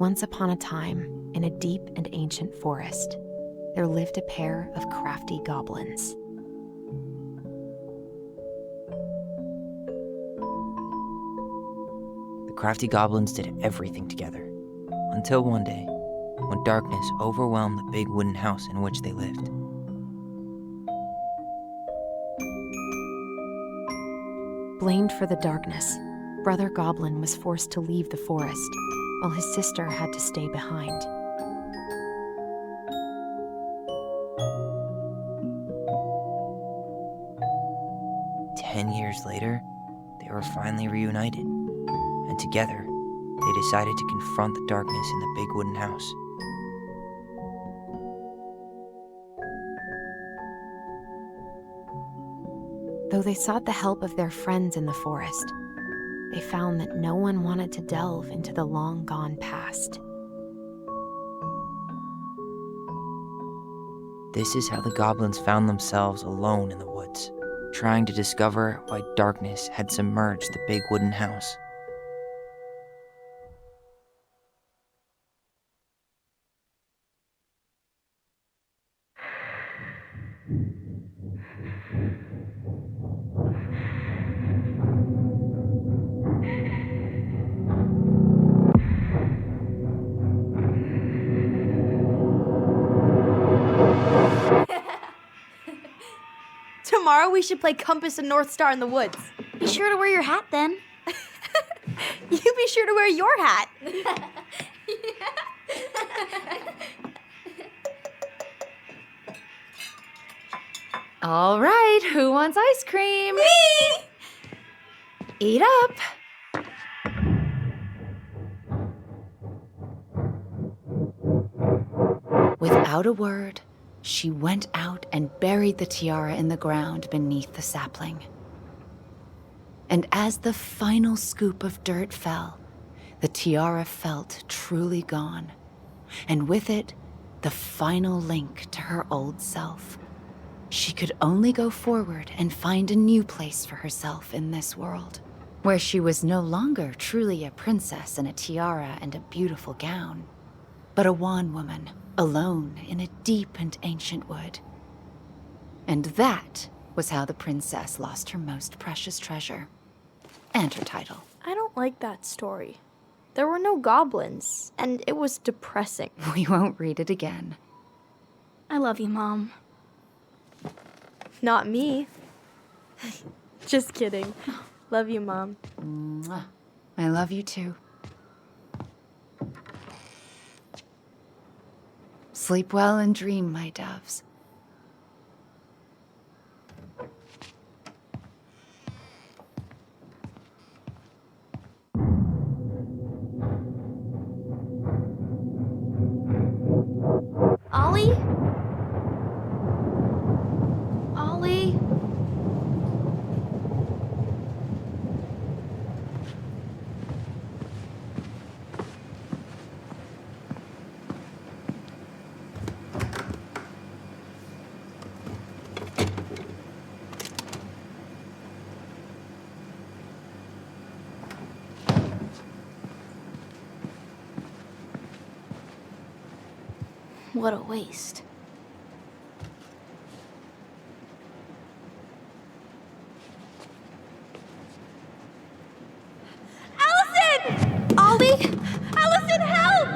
Once upon a time, in a deep and ancient forest, there lived a pair of crafty goblins. The crafty goblins did everything together, until one day, when darkness overwhelmed the big wooden house in which they lived. Blamed for the darkness, Brother Goblin was forced to leave the forest, while his sister had to stay behind. Years later, they were finally reunited, and together, they decided to confront the darkness in the big wooden house. Though they sought the help of their friends in the forest, they found that no one wanted to delve into the long-gone past. This is how the goblins found themselves alone in the woods, trying to discover why darkness had submerged the big wooden house. Tomorrow we should play Compass and North Star in the woods. Be sure to wear your hat then. You be sure to wear your hat. All right, who wants ice cream? Me! Eat up. Without a word, she went out and buried the tiara in the ground beneath the sapling. And as the final scoop of dirt fell, the tiara felt truly gone, and with it, the final link to her old self. She could only go forward and find a new place for herself in this world, where she was no longer truly a princess in a tiara and a beautiful gown, but a wan woman, alone in a deep and ancient wood. And that was how the princess lost her most precious treasure, and her title. I don't like that story. There were no goblins, and it was depressing. We won't read it again. I love you, Mom. Not me. Just kidding. Love you, Mom. Mwah. I love you too. Sleep well and dream, my doves. Ollie? Ollie? What a waste. Allison! Ollie! Allison, help!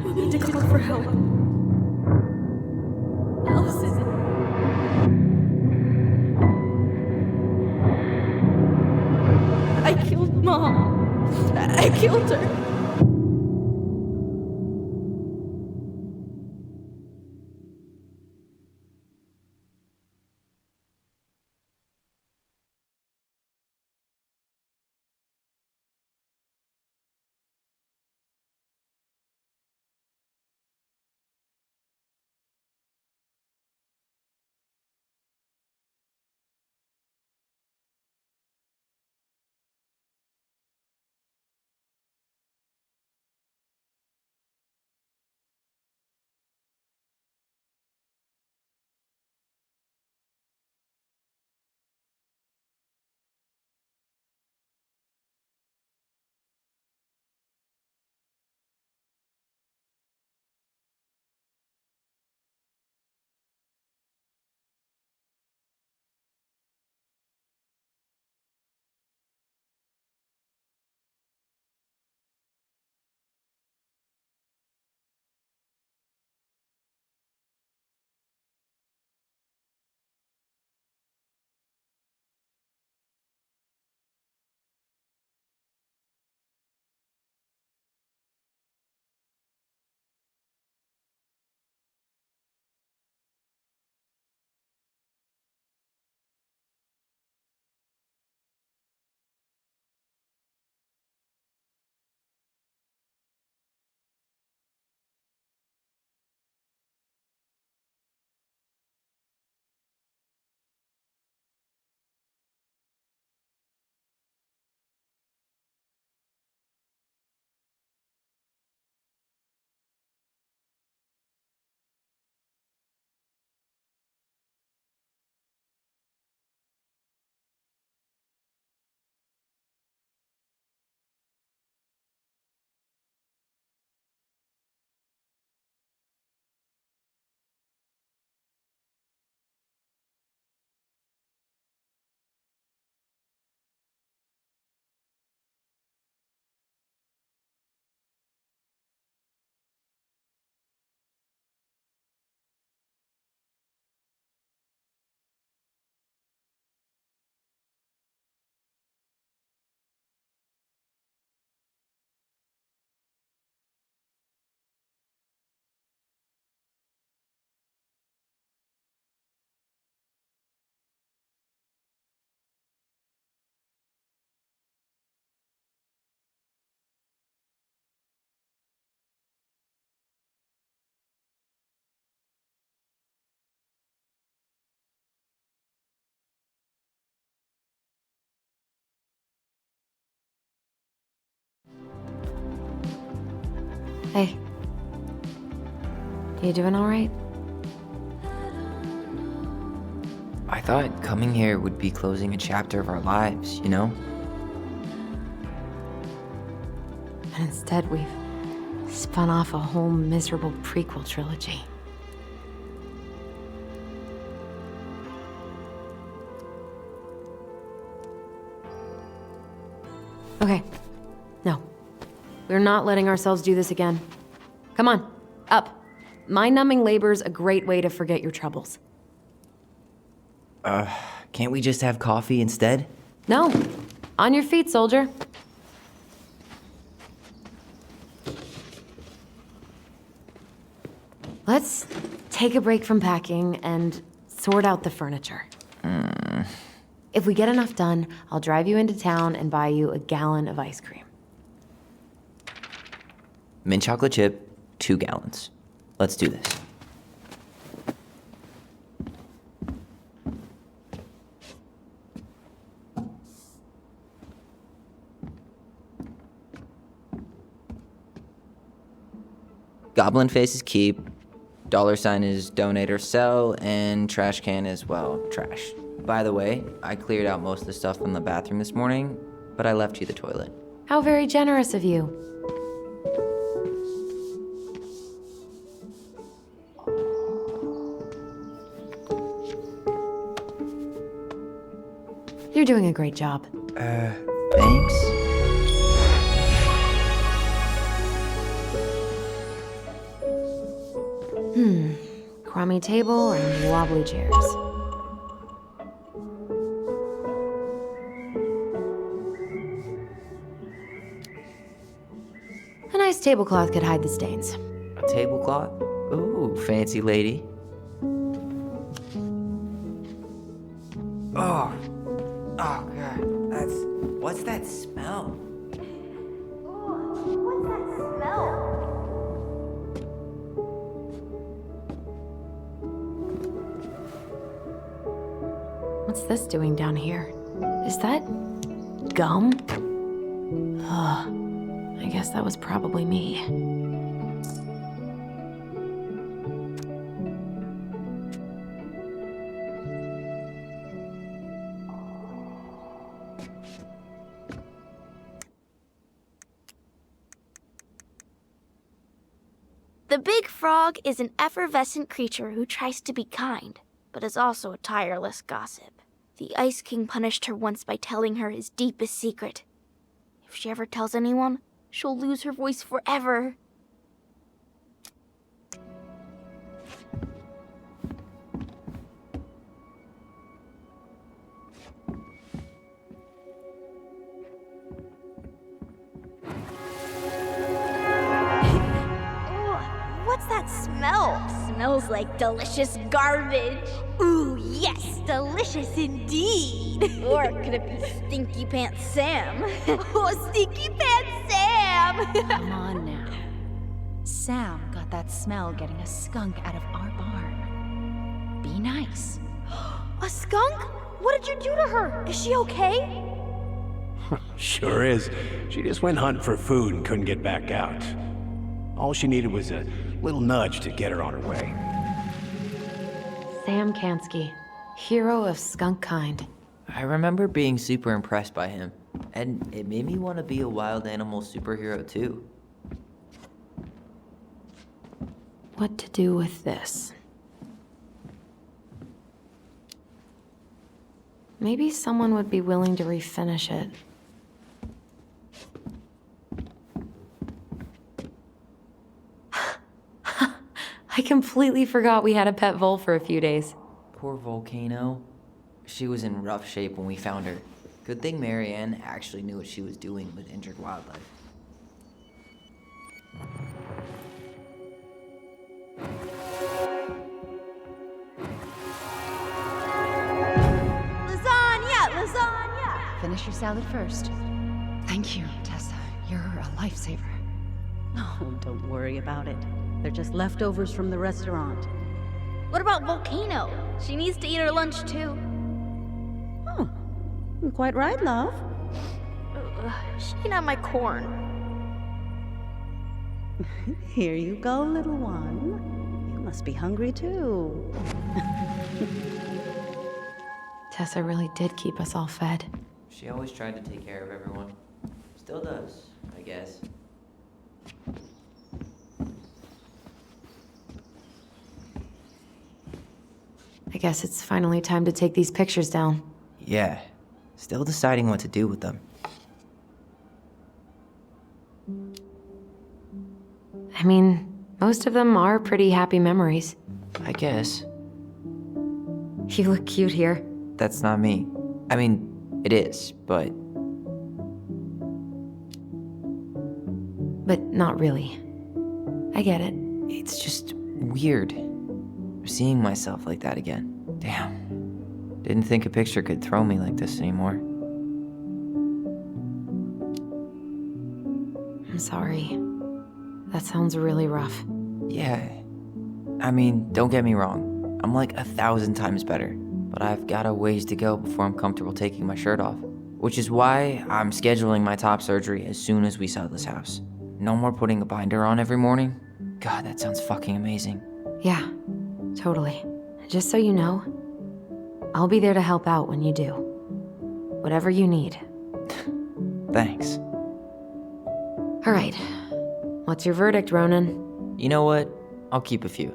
We need to call for help. killed her. Hey. You doing all right? I thought coming here would be closing a chapter of our lives, you know? And instead, we've spun off a whole miserable prequel trilogy. Okay. No. We're not letting ourselves do this again. Come on, up. Mind-numbing labor's a great way to forget your troubles. Can't we just have coffee instead? No. On your feet, soldier. Let's take a break from packing and sort out the furniture. If we get enough done, I'll drive you into town and buy you a gallon of ice cream. Mint chocolate chip, 2 gallons. Let's do this. Goblin face is keep, $sign is donate or sell, and trash can is, well, trash. By the way, I cleared out most of the stuff from the bathroom this morning, but I left you the toilet. How very generous of you. You're doing a great job. Thanks? Crummy table and wobbly chairs. this tablecloth could hide the stains. A tablecloth? Ooh, fancy lady. Oh, God, what's that smell? What's that smell? What's this doing down here? Is that gum? Ugh, I guess that was probably me. The big frog is an effervescent creature who tries to be kind, but is also a tireless gossip. The Ice King punished her once by telling her his deepest secret. If she ever tells anyone, she'll lose her voice forever. What's that smell? Smells like delicious garbage. Ooh, yes, delicious indeed. Or could it be Stinky Pants Sam? Oh, Stinky Pants Sam! Come on now. Sam got that smell getting a skunk out of our barn. Be nice. A skunk? What did you do to her? Is she okay? Sure is. She just went hunting for food and couldn't get back out. All she needed was a little nudge to get her on her way. Sam Kansky, hero of skunk kind. I remember being super impressed by him, and it made me want to be a wild animal superhero too. What to do with this? Maybe someone would be willing to refinish it. I completely forgot we had a pet vole for a few days. Poor Volcano. She was in rough shape when we found her. Good thing Marianne actually knew what she was doing with injured wildlife. Lasagna! Finish your salad first. Thank you, Tessa. You're a lifesaver. Oh, don't worry about it. They're just leftovers from the restaurant. What about Volcano? She needs to eat her lunch too. Oh, quite right, love. She can have my corn. Here you go, little one. You must be hungry too. Tessa really did keep us all fed. She always tried to take care of everyone. Still does, I guess. I guess it's finally time to take these pictures down. Yeah, still deciding what to do with them. I mean, most of them are pretty happy memories. I guess. You look cute here. That's not me. I mean, it is, but... But not really. I get it. It's just weird. Seeing myself like that again. Damn. Didn't think a picture could throw me like this anymore. I'm sorry. That sounds really rough. Yeah. I mean, don't get me wrong. I'm like 1,000 times better. But I've got a ways to go before I'm comfortable taking my shirt off. Which is why I'm scheduling my top surgery as soon as we sell this house. No more putting a binder on every morning. God, that sounds fucking amazing. Yeah, totally. Just so you know, I'll be there to help out when you do. Whatever you need. Thanks. All right. What's your verdict, Ronan? You know what? I'll keep a few.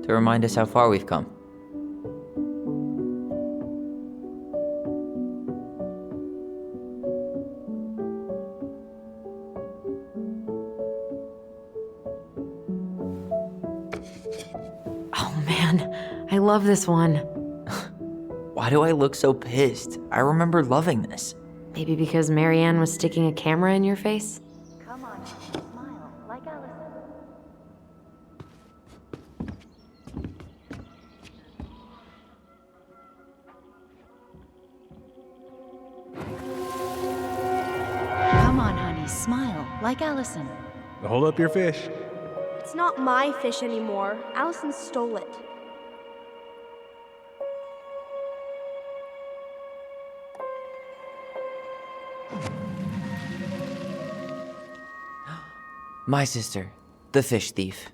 To remind us how far we've come. Oh man, I love this one. Why do I look so pissed? I remember loving this. Maybe because Marianne was sticking a camera in your face? Come on, smile, like nice smile, like Allison. Hold up your fish. It's not my fish anymore. Allison stole it. My sister, the fish thief.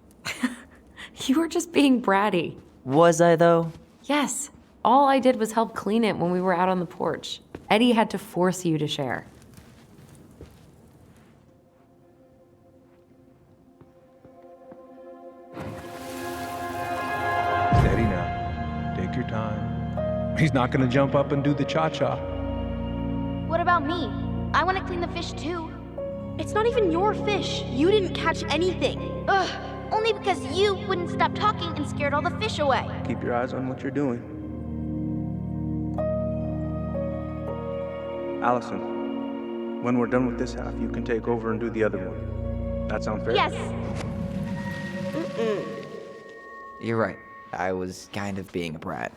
You were just being bratty. Was I, though? Yes. All I did was help clean it when we were out on the porch. Eddie had to force you to share. Steady now. Take your time. He's not gonna jump up and do the cha-cha. What about me? I want to clean the fish too. It's not even your fish. You didn't catch anything. Ugh, only because you wouldn't stop talking and scared all the fish away. Keep your eyes on what you're doing. Allison, when we're done with this half, you can take over and do the other one. That sound fair? Yes. You're right. I was kind of being a brat.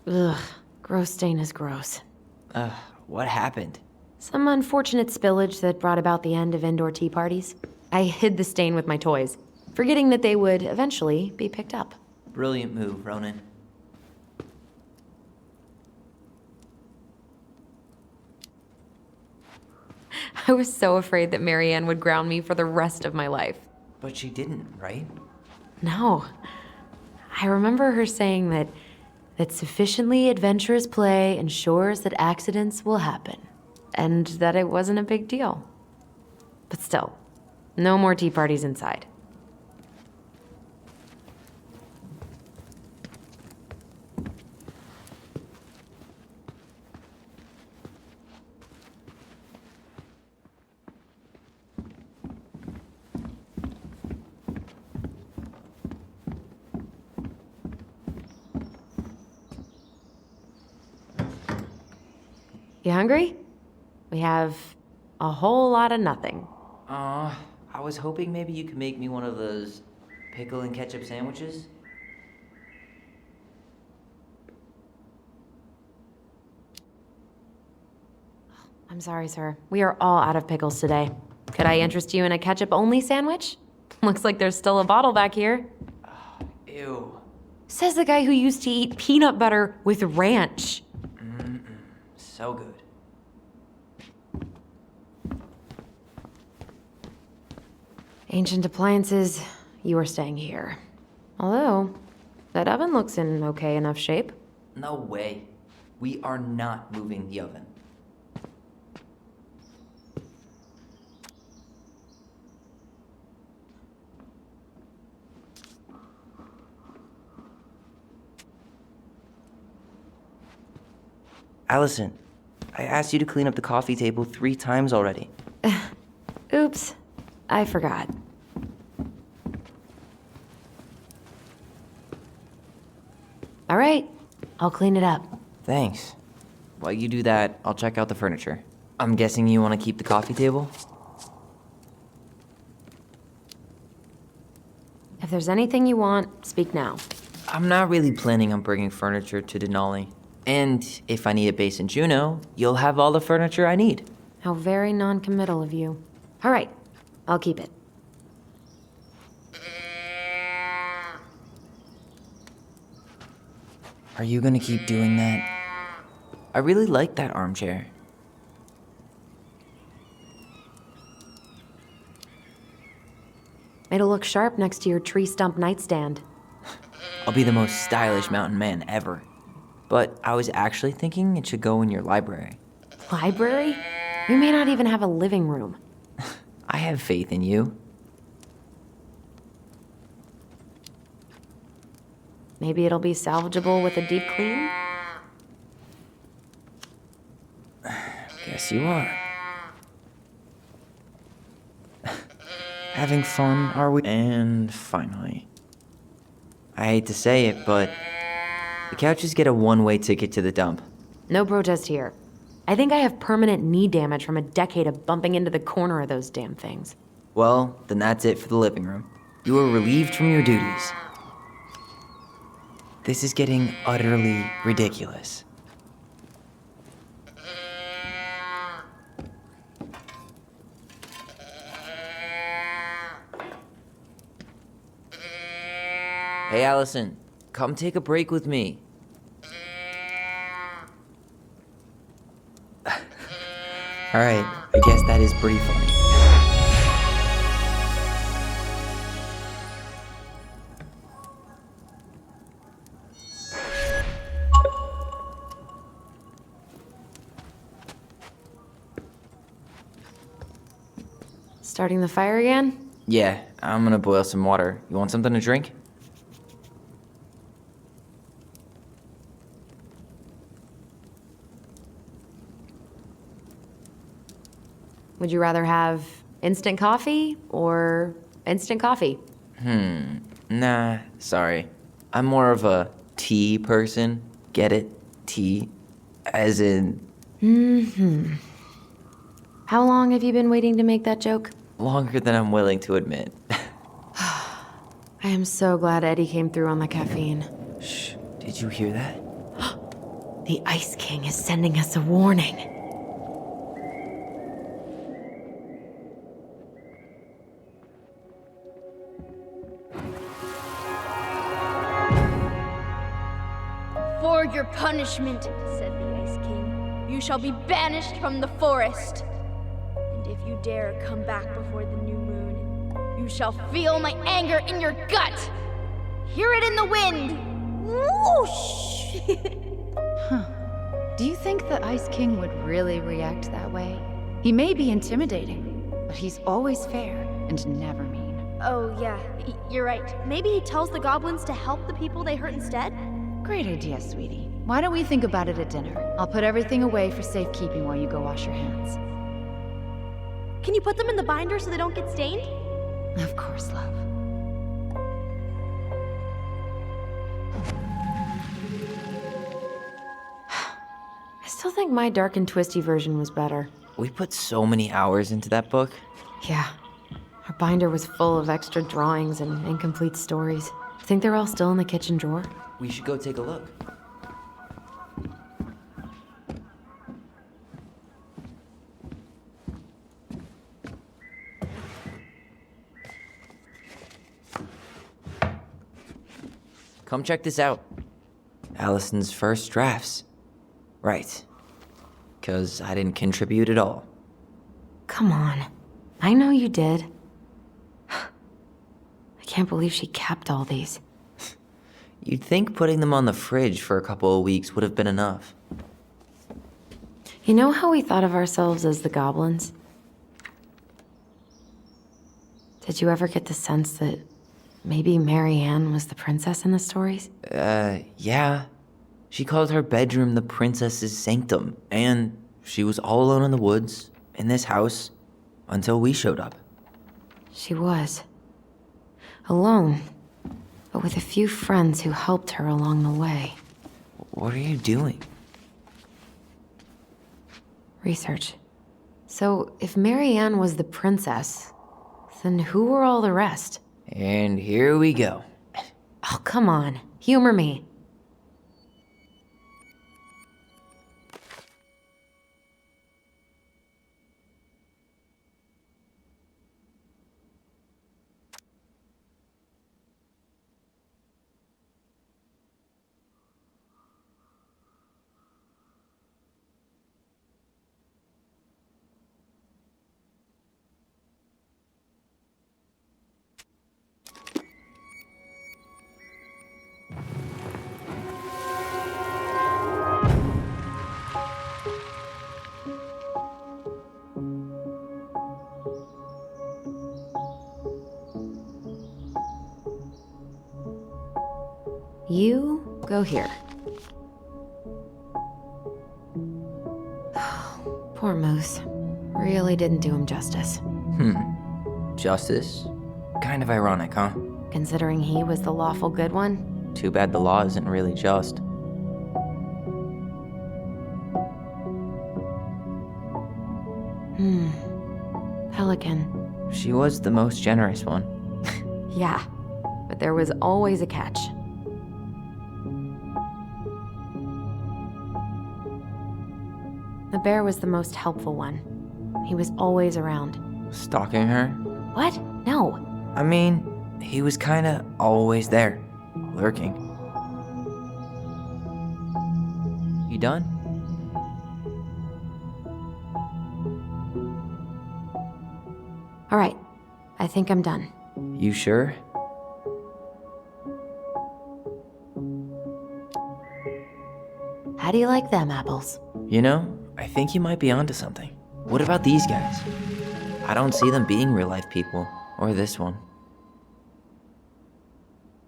Ugh, gross stain is gross. What happened? Some unfortunate spillage that brought about the end of indoor tea parties. I hid the stain with my toys, forgetting that they would eventually be picked up. Brilliant move, Ronan. I was so afraid that Marianne would ground me for the rest of my life. But she didn't, right? No. I remember her saying that sufficiently adventurous play ensures that accidents will happen, and that it wasn't a big deal. But still, no more tea parties inside. You hungry? We have a whole lot of nothing. I was hoping maybe you could make me one of those pickle and ketchup sandwiches. I'm sorry, sir. We are all out of pickles today. Could I interest you in a ketchup-only sandwich? Looks like there's still a bottle back here. Ew. Says the guy who used to eat peanut butter with ranch. So good. Ancient appliances, you are staying here. Although, that oven looks in okay enough shape. No way. We are not moving the oven. Allison, I asked you to clean up the coffee table 3 times already. Oops, I forgot. All right, I'll clean it up. Thanks. While you do that, I'll check out the furniture. I'm guessing you want to keep the coffee table? If there's anything you want, speak now. I'm not really planning on bringing furniture to Denali. And if I need a base in Juneau, you'll have all the furniture I need. How very non-committal of you. All right, I'll keep it. Are you gonna keep doing that? I really like that armchair. It'll look sharp next to your tree stump nightstand. I'll be the most stylish mountain man ever. But I was actually thinking it should go in your library. Library? We may not even have a living room. I have faith in you. Maybe it'll be salvageable with a deep clean? Guess you are. Having fun, are we? And finally. I hate to say it, but the couches get a one-way ticket to the dump. No protest here. I think I have permanent knee damage from a decade of bumping into the corner of those damn things. Well, then that's it for the living room. You are relieved from your duties. This is getting utterly ridiculous. Hey, Allison, come take a break with me. Alright, I guess that is pretty funny. Starting the fire again? Yeah, I'm gonna boil some water. You want something to drink? Would you rather have instant coffee or instant coffee? Nah, sorry. I'm more of a tea person. Get it? Tea. As in, How long have you been waiting to make that joke? longer than I'm willing to admit. I am so glad Eddie came through on the caffeine. Shh, did you hear that? The Ice King is sending us a warning. For your punishment, said the Ice King, you shall be banished from the forest. And if you dare come back before the new moon, you shall feel my anger in your gut. Hear it in the wind. Whoosh! Do you think the Ice King would really react that way? He may be intimidating, but he's always fair and never mean. Oh, yeah, you're right. Maybe he tells the goblins to help the people they hurt instead? Great idea, sweetie. Why don't we think about it at dinner? I'll put everything away for safekeeping while you go wash your hands. Can you put them in the binder so they don't get stained? Of course, love. I still think my dark and twisty version was better. We put so many hours into that book. Yeah. Our binder was full of extra drawings and incomplete stories. Think they're all still in the kitchen drawer? We should go take a look. Come check this out. Allison's first drafts. Right. 'Cause I didn't contribute at all. Come on. I know you did. I can't believe she kept all these. You'd think putting them on the fridge for a couple of weeks would have been enough. You know how we thought of ourselves as the goblins? Did you ever get the sense that maybe Mary Ann was the princess in the stories? Yeah. She called her bedroom the princess's sanctum, and she was all alone in the woods, in this house, until we showed up. She was. Alone, but with a few friends who helped her along the way. What are you doing? Research. So, if Mary Ann was the princess, then who were all the rest? And here we go. Oh, come on. Humor me. You go here. Poor Moose. Really didn't do him justice. Justice? Kind of ironic, huh? Considering he was the lawful good one. Too bad the law isn't really just. Pelican. She was the most generous one. Yeah, but there was always a catch. bear was the most helpful one. He was always around. Stalking her? What? No. I mean, he was kinda always there, lurking. You done? All right. I think I'm done. You sure? How do you like them apples? You know, I think you might be onto something. What about these guys? I don't see them being real-life people, or this one.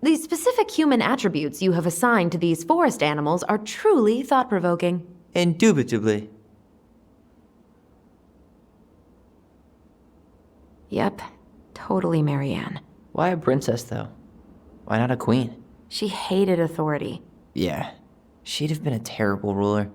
The specific human attributes you have assigned to these forest animals are truly thought-provoking. Indubitably. Yep, totally Marianne. Why a princess, though? Why not a queen? She hated authority. Yeah, she'd have been a terrible ruler.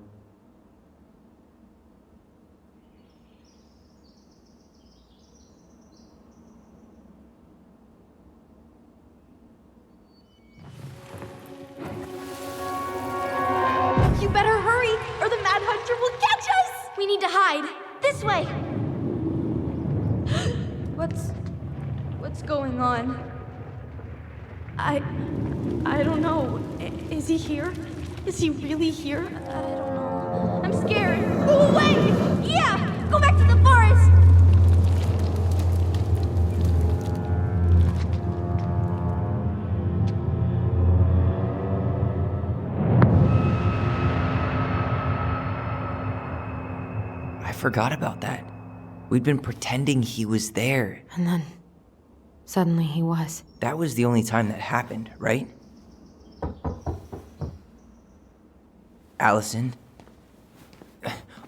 You better hurry, or the Mad Hunter will catch us! We need to hide. This way! What's going on? I don't know. Is he here? Is he really here? I don't know. I'm scared. Go away! Yeah! Go back to the forest! I forgot about that. We'd been pretending he was there. And then, suddenly he was. That was the only time that happened, right? Allison?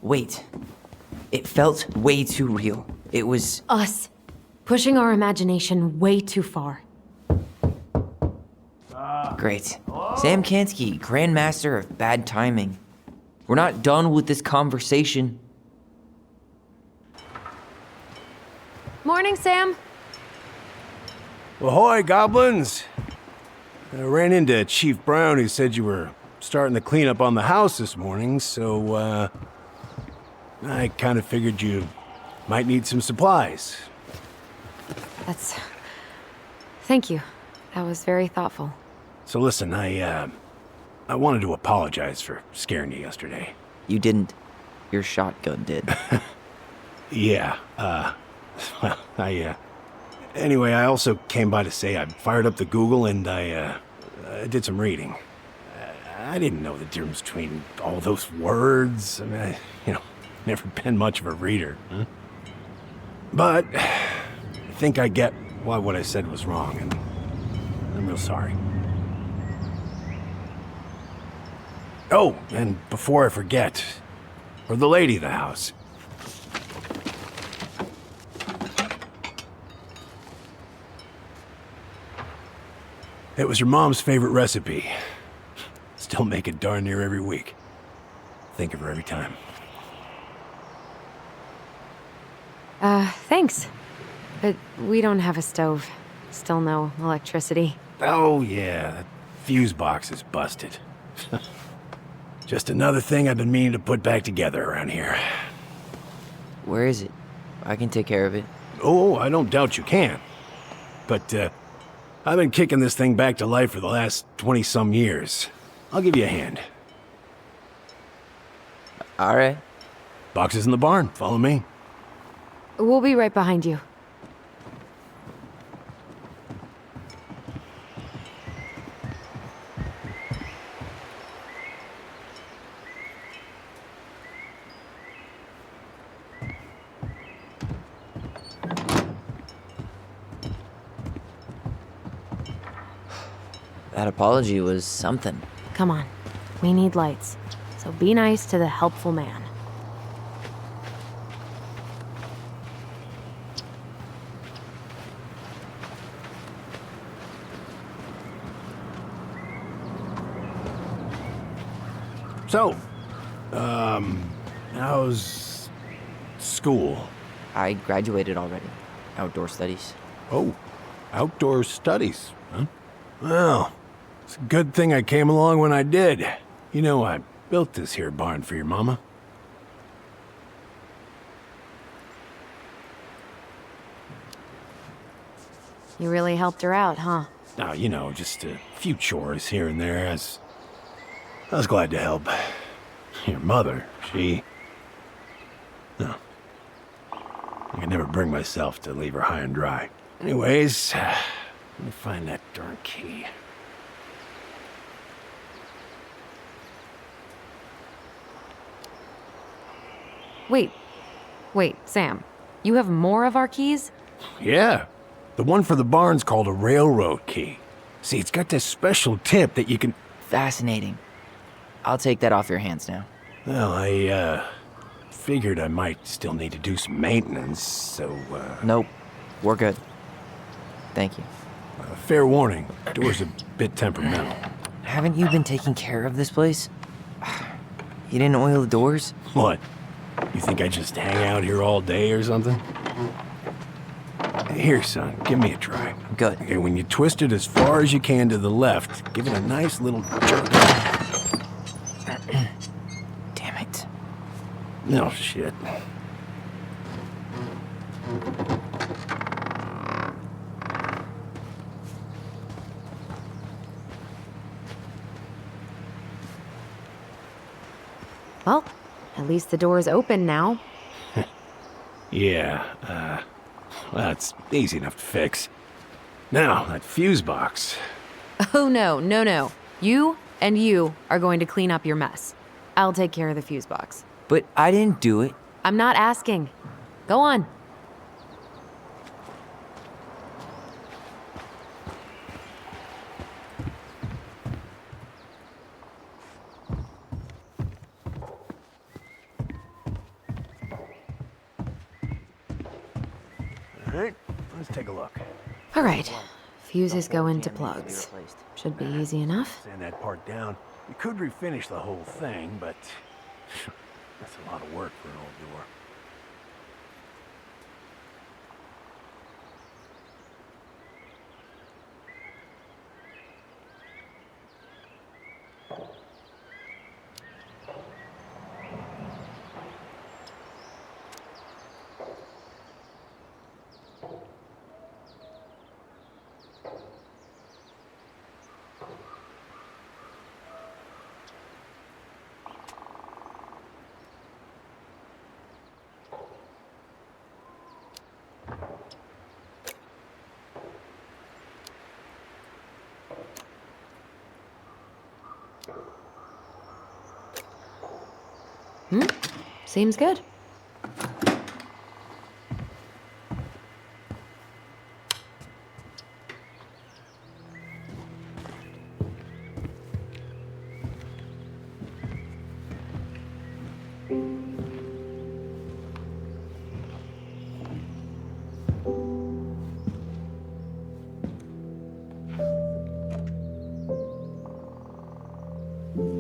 Wait. It felt way too real. It was... Us. Pushing our imagination way too far. Great. Sam Kansky, Grandmaster of Bad Timing. We're not done with this conversation. Morning, Sam. Ahoy, goblins! I ran into Chief Brown, who said you were starting the cleanup on the house this morning, so, I kind of figured you might need some supplies. Thank you. That was very thoughtful. So listen, I wanted to apologize for scaring you yesterday. You didn't. Your shotgun did. Yeah, well, anyway, I also came by to say I fired up the Google and I did some reading. I didn't know the difference between all those words. I mean, never been much of a reader. Huh? But I think I get why what I said was wrong, and I'm real sorry. Oh, and before I forget, for the lady of the house. It was your mom's favorite recipe. Still make it darn near every week. Think of her every time. Thanks. But we don't have a stove. Still no electricity. Oh yeah, that fuse box is busted. Just another thing I've been meaning to put back together around here. Where is it? I can take care of it. Oh, I don't doubt you can. But, I've been kicking this thing back to life for the last 20-some years. I'll give you a hand. All right. Box is in the barn. Follow me. We'll be right behind you. That apology was something. Come on. We need lights. So be nice to the helpful man. So, how's school? I graduated already. Outdoor studies. Oh, outdoor studies, huh? Well, it's a good thing I came along when I did. You know, I built this here barn for your mama. You really helped her out, huh? Now, you know, just a few chores here and there. I was glad to help. Your mother, she... No. I could never bring myself to leave her high and dry. Anyways, let me find that darn key. Wait, Sam. You have more of our keys? Yeah. The one for the barn's called a railroad key. See, it's got this special tip that you can... Fascinating. I'll take that off your hands now. Well, I, figured I might still need to do some maintenance, so, Nope. We're good. Thank you. fair warning, door's a bit temperamental. Haven't you been taking care of this place? You didn't oil the doors? What? You think I just hang out here all day or something? Here, son, give me a try. Good. Okay, when you twist it as far as you can to the left, give it a nice little jerk. Damn it. No shit. Well, at least the door's open now. Yeah, that's easy enough to fix. Now, that fuse box. Oh, no. You and you are going to clean up your mess. I'll take care of the fuse box. But I didn't do it. I'm not asking. Go on. All right, let's take a look. All right. Fuses go into plugs. Should be easy enough. Sand that part down. You could refinish the whole thing, but that's a lot of work for an old door. Seems good.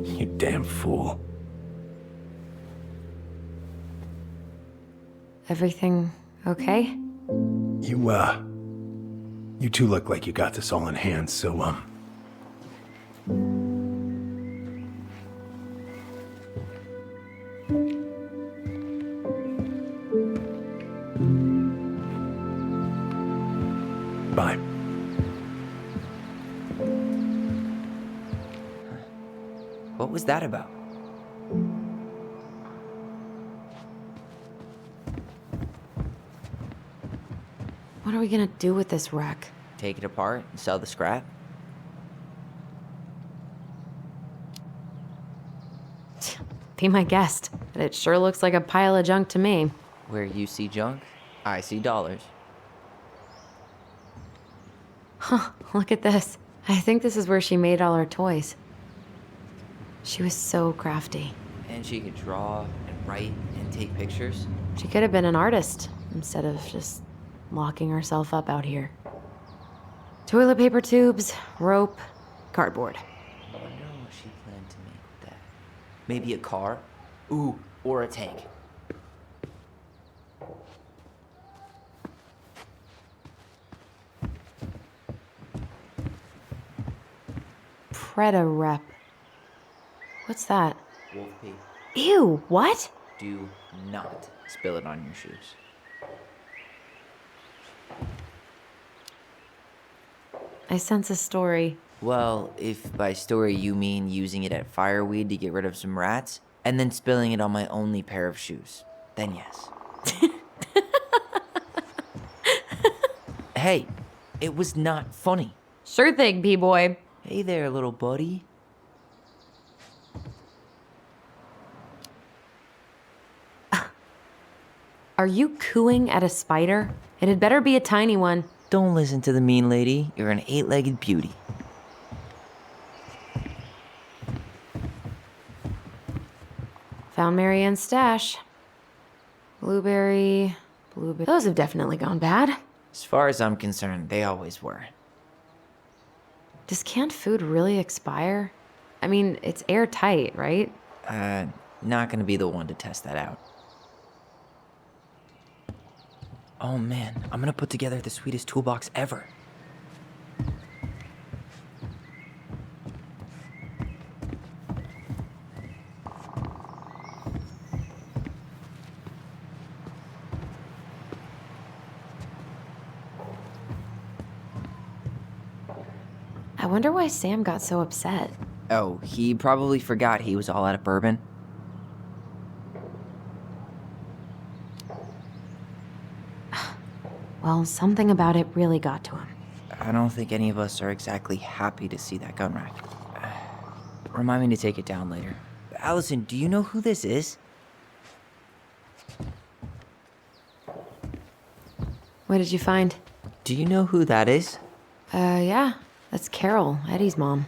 You damn fool. Everything okay? You two look like you got this all in hand, so, bye. What was that about? What are we gonna do with this wreck? Take it apart and sell the scrap? Be my guest, but it sure looks like a pile of junk to me. Where you see junk, I see dollars. Huh, look at this. I think this is where she made all her toys. She was so crafty. And she could draw and write and take pictures. She could have been an artist instead of just locking herself up out here. Toilet paper tubes, rope, cardboard. I wonder what she planned to make with that. Maybe a car? Ooh, or a tank. Preda rep. What's that? Wolf pee. Ew, what? Do not spill it on your shoes. I sense a story. Well, if by story you mean using it at fireweed to get rid of some rats, and then spilling it on my only pair of shoes, then yes. Hey, it was not funny. Sure thing, P-boy. Hey there, little buddy. Are you cooing at a spider? It had better be a tiny one. Don't listen to the mean lady. You're an 8-legged beauty. Found Marianne's stash. Blueberry. Those have definitely gone bad. As far as I'm concerned, they always were. Does canned food really expire? I mean, it's airtight, right? Not gonna be the one to test that out. Oh man, I'm gonna put together the sweetest toolbox ever. I wonder why Sam got so upset. Oh, he probably forgot he was all out of bourbon. Well, something about it really got to him. I don't think any of us are exactly happy to see that gun rack. Remind me to take it down later. Allison, do you know who this is? What did you find? Do you know who that is? Yeah. That's Carol, Eddie's mom.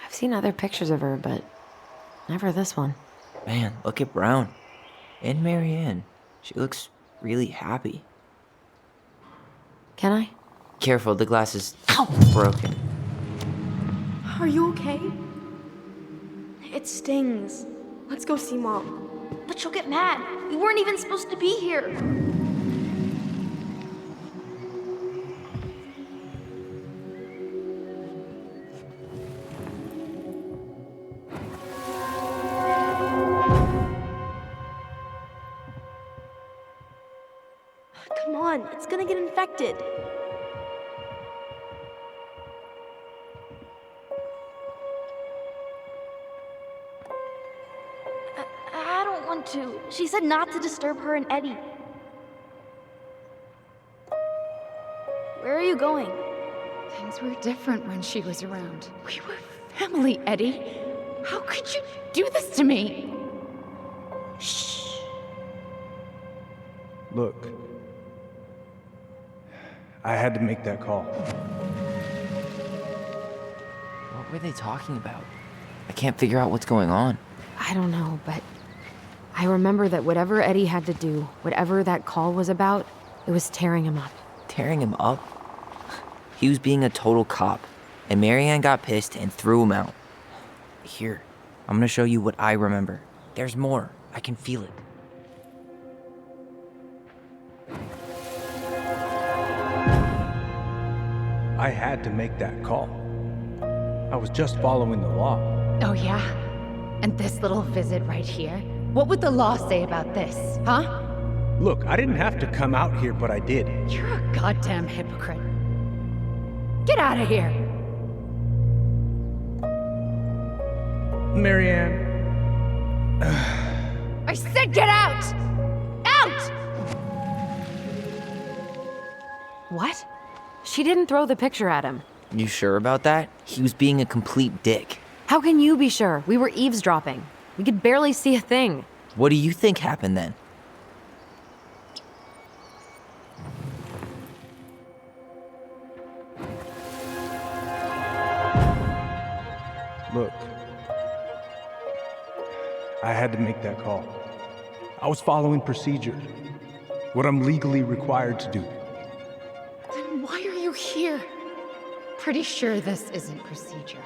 I've seen other pictures of her, but never this one. Man, look at Brown. And Marianne. She looks really happy. Can I? Careful, the glass is broken. Are you okay? It stings. Let's go see Mom. But she'll get mad. We weren't even supposed to be here. Come on, it's gonna get infected. I don't want to. She said not to disturb her and Eddie. Where are you going? Things were different when she was around. We were family, Eddie. How could you do this to me? Shh. Look, I had to make that call. What were they talking about? I can't figure out what's going on. I don't know, but I remember that whatever Eddie had to do, whatever that call was about, it was tearing him up. Tearing him up? He was being a total cop, and Marianne got pissed and threw him out. Here, I'm gonna show you what I remember. There's more. I can feel it. I had to make that call. I was just following the law. Oh, yeah? And this little visit right here? What would the law say about this, huh? Look, I didn't have to come out here, but I did. You're a goddamn hypocrite. Get out of here! Marianne. I said get out! Out! What? She didn't throw the picture at him. You sure about that? He was being a complete dick. How can you be sure? We were eavesdropping. We could barely see a thing. What do you think happened then? Look, I had to make that call. I was following procedure, what I'm legally required to do. Then why are you here? Pretty sure this isn't procedure.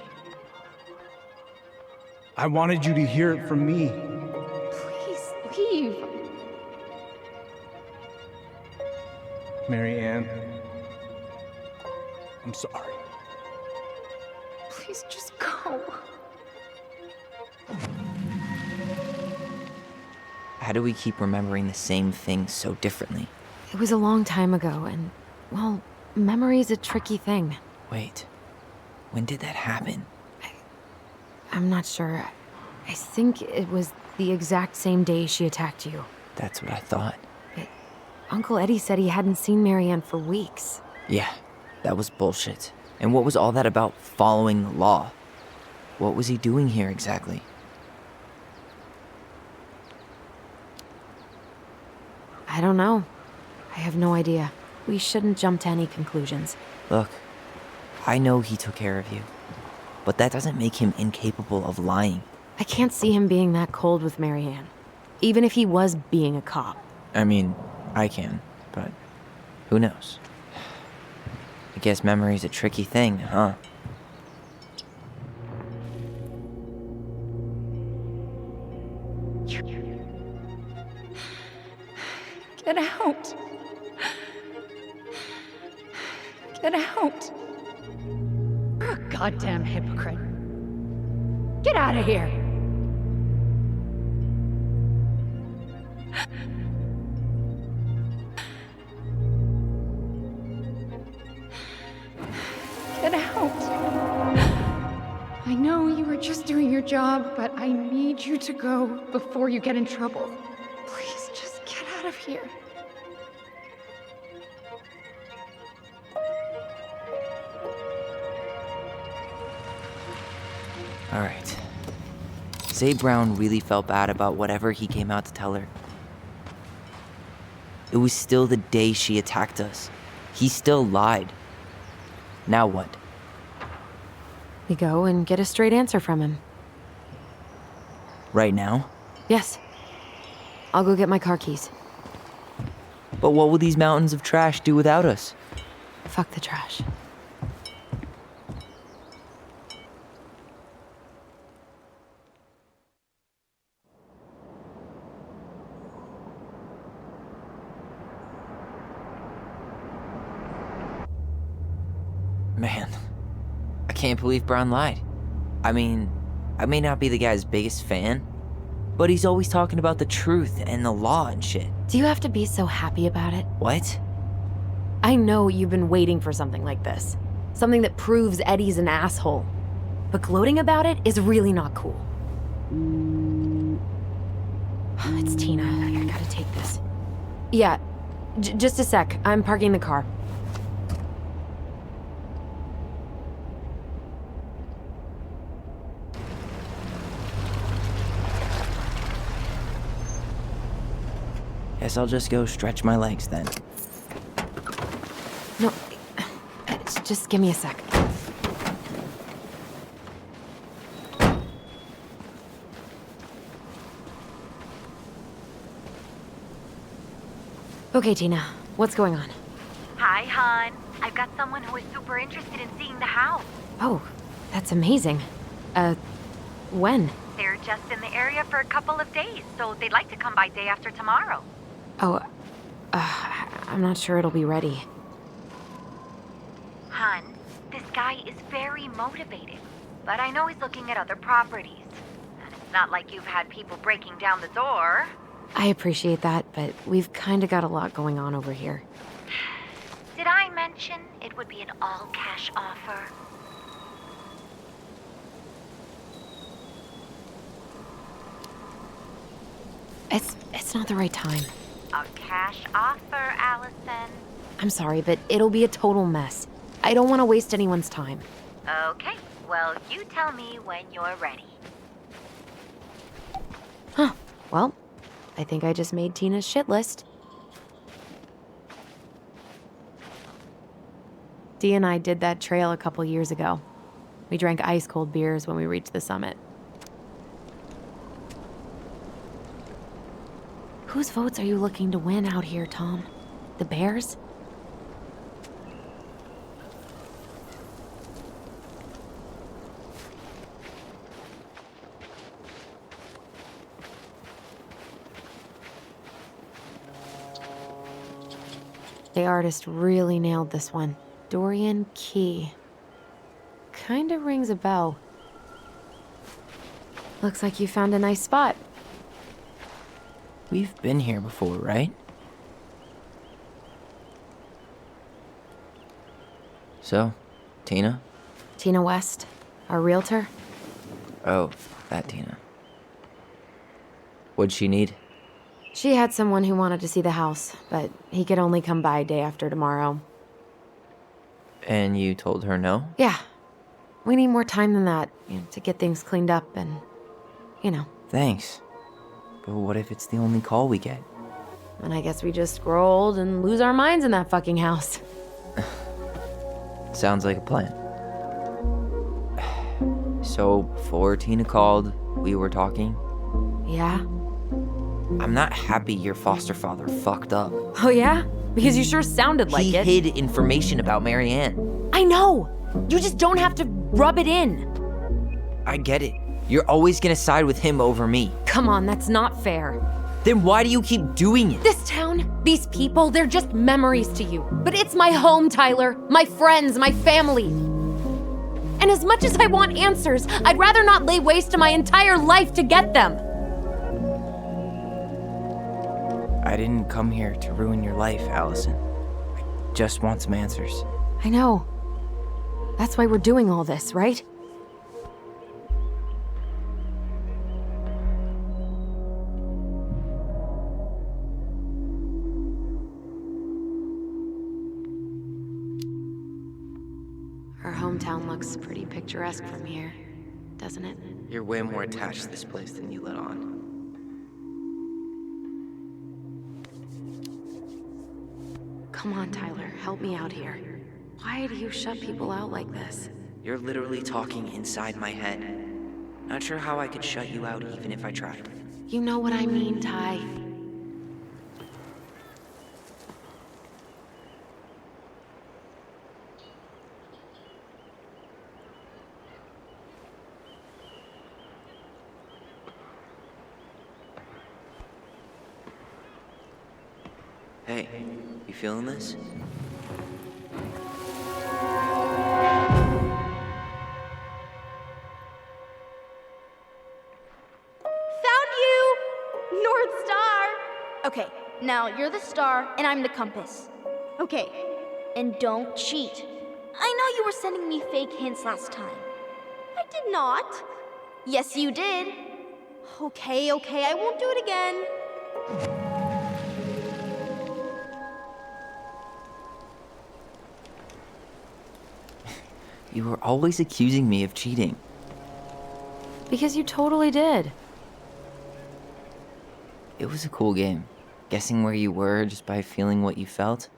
I wanted you to hear it from me. Please, leave. Marianne, I'm sorry. Please just go. How do we keep remembering the same things so differently? It was a long time ago, and, well, memory's a tricky thing. Wait, when did that happen? I'm not sure. I think it was the exact same day she attacked you. That's what I thought. But Uncle Eddie said he hadn't seen Marianne for weeks. Yeah, that was bullshit. And what was all that about following the law? What was he doing here exactly? I don't know. I have no idea. We shouldn't jump to any conclusions. Look, I know he took care of you, but that doesn't make him incapable of lying. I can't see him being that cold with Marianne, even if he was being a cop. I mean, I can, but who knows? I guess memory's a tricky thing, huh? Get out. Get out. You're a goddamn hypocrite. Get out of here. Get out. I know you were just doing your job, but I need you to go before you get in trouble. Please, just get out of here. All right. Say Brown really felt bad about whatever he came out to tell her. It was still the day she attacked us. He still lied. Now what? We go and get a straight answer from him. Right now? Yes. I'll go get my car keys. But what will these mountains of trash do without us? Fuck the trash. Man, I can't believe Brown lied. I mean, I may not be the guy's biggest fan, but he's always talking about the truth and the law and shit. Do you have to be so happy about it? What? I know you've been waiting for something like this. Something that proves Eddie's an asshole. But gloating about it is really not cool. It's Tina. I gotta take this. Yeah, just a sec. I'm parking the car. Guess I'll just go stretch my legs then. No, just give me a sec. Okay, Tina, what's going on? Hi, hon. I've got someone who is super interested in seeing the house. Oh, that's amazing. When? They're just in the area for a couple of days, so they'd like to come by day after tomorrow. Oh, I'm not sure it'll be ready. Hun, this guy is very motivated, but I know he's looking at other properties. And it's not like you've had people breaking down the door. I appreciate that, but we've kind of got a lot going on over here. Did I mention it would be an all-cash offer? It's not the right time. A cash offer, Allison. I'm sorry, but it'll be a total mess. I don't want to waste anyone's time. Okay, well, you tell me when you're ready. Huh. Well, I think I just made Tina's shit list. Dee and I did that trail a couple years ago. We drank ice-cold beers when we reached the summit. Whose votes are you looking to win out here, Tom? The Bears? The artist really nailed this one. Dorian Key. Kinda rings a bell. Looks like you found a nice spot. We've been here before, right? So, Tina? Tina West, our realtor. Oh, that Tina. What'd she need? She had someone who wanted to see the house, but he could only come by day after tomorrow. And you told her no? Yeah. We need more time than that, to get things cleaned up and, Thanks. But what if it's the only call we get? And I guess we just grow old and lose our minds in that fucking house. Sounds like a plan. So, before Tina called, we were talking. Yeah? I'm not happy your foster father fucked up. Oh yeah? Because you sure sounded like it. He hid information about Marianne. I know! You just don't have to rub it in. I get it. You're always gonna side with him over me. Come on, that's not fair. Then why do you keep doing it? This town, these people, they're just memories to you. But it's my home, Tyler. My friends, my family. And as much as I want answers, I'd rather not lay waste to my entire life to get them. I didn't come here to ruin your life, Allison. I just want some answers. I know. That's why we're doing all this, right? Our hometown looks pretty picturesque from here, doesn't it? You're way more attached to this place than you let on. Come on, Tyler, help me out here. Why do you shut people out like this? You're literally talking inside my head. Not sure how I could shut you out even if I tried. You know what I mean, Ty. Hey, you feeling this? Found you! North Star! Okay, now you're the star and I'm the compass. Okay. And don't cheat. I know you were sending me fake hints last time. I did not. Yes, you did. Okay, I won't do it again. You were always accusing me of cheating. Because you totally did. It was a cool game. Guessing where you were just by feeling what you felt.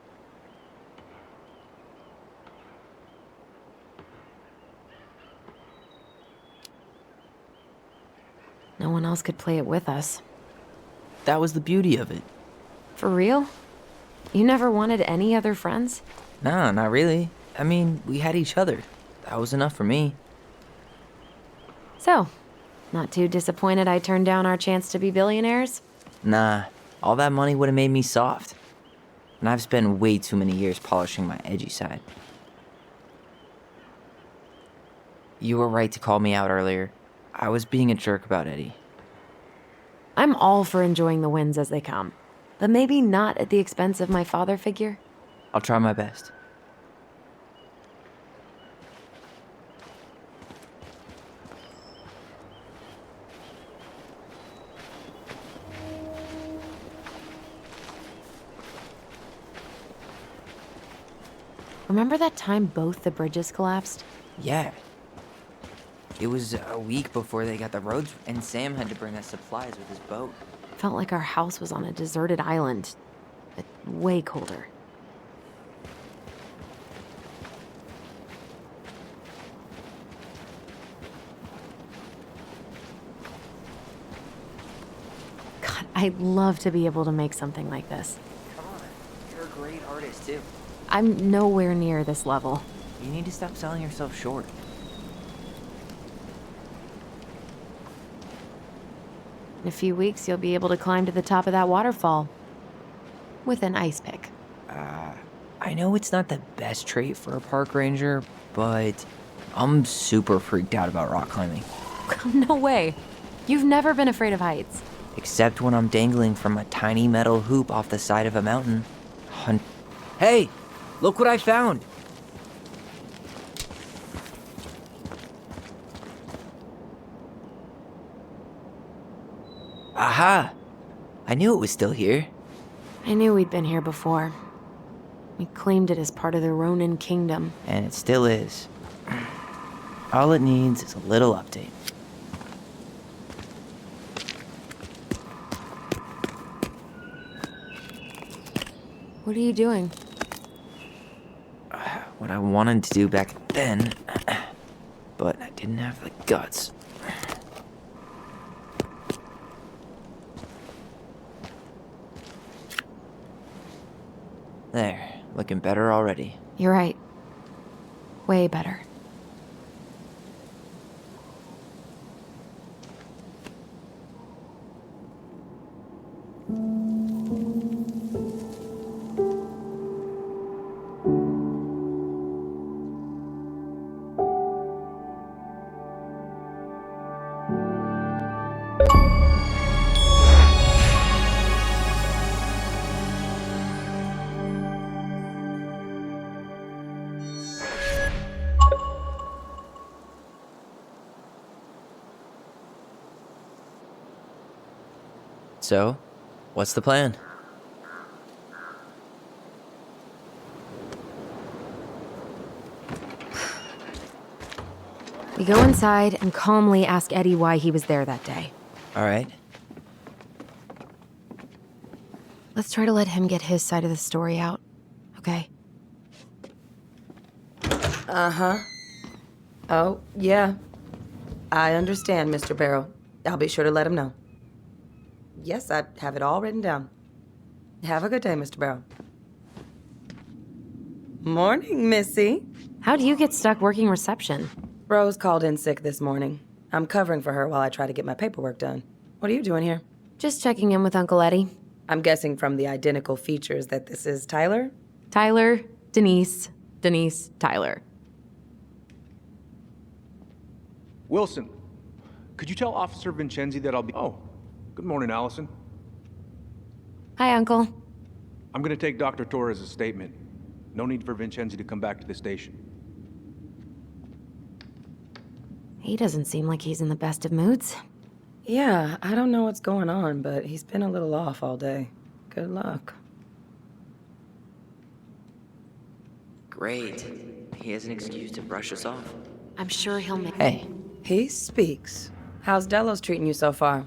No one else could play it with us. That was the beauty of it. For real? You never wanted any other friends? Nah, not really. I mean, we had each other. That was enough for me. So, not too disappointed I turned down our chance to be billionaires? Nah, all that money would have made me soft. And I've spent way too many years polishing my edgy side. You were right to call me out earlier. I was being a jerk about Eddie. I'm all for enjoying the wins as they come, but maybe not at the expense of my father figure. I'll try my best. Remember that time both the bridges collapsed? Yeah. It was a week before they got the roads, and Sam had to bring us supplies with his boat. Felt like our house was on a deserted island, but way colder. God, I'd love to be able to make something like this. Come on, you're a great artist too. I'm nowhere near this level. You need to stop selling yourself short. In a few weeks, you'll be able to climb to the top of that waterfall. With an ice pick. I know it's not the best trait for a park ranger, but I'm super freaked out about rock climbing. No way. You've never been afraid of heights. Except when I'm dangling from a tiny metal hoop off the side of a mountain. Hey, look what I found! Aha! I knew it was still here. I knew we'd been here before. We claimed it as part of the Ronin kingdom. And it still is. All it needs is a little update. What are you doing? What I wanted to do back then, but I didn't have the guts. There, looking better already. You're right. Way better. So, what's the plan? We go inside and calmly ask Eddie why he was there that day. All right. Let's try to let him get his side of the story out, okay? Uh-huh. Oh, yeah. I understand, Mr. Barrow. I'll be sure to let him know. Yes, I have it all written down. Have a good day, Mr. Barrow. Morning, Missy. How'd you get stuck working reception? Rose called in sick this morning. I'm covering for her while I try to get my paperwork done. What are you doing here? Just checking in with Uncle Eddie. I'm guessing from the identical features that this is Tyler? Tyler, Denise, Tyler. Wilson, could you tell Officer Vincenzi that I'll be... Oh, good morning, Allison. Hi, Uncle. I'm gonna take Dr. Torres' statement. No need for Vincenzi to come back to the station. He doesn't seem like he's in the best of moods. Yeah, I don't know what's going on, but he's been a little off all day. Good luck. Great. He has an excuse to brush us off. I'm sure he'll make... Hey. He speaks. How's Delos treating you so far?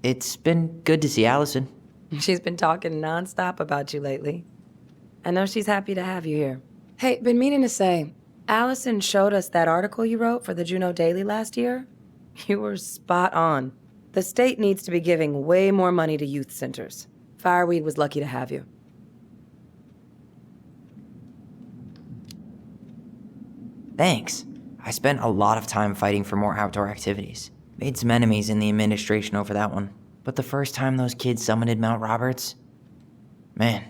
It's been good to see Allison. She's been talking nonstop about you lately. I know she's happy to have you here. Hey, been meaning to say, Allison showed us that article you wrote for the Juneau Daily last year. You were spot on. The state needs to be giving way more money to youth centers. Fireweed was lucky to have you. Thanks. I spent a lot of time fighting for more outdoor activities. Made some enemies in the administration over that one. But the first time those kids summited Mount Roberts, man,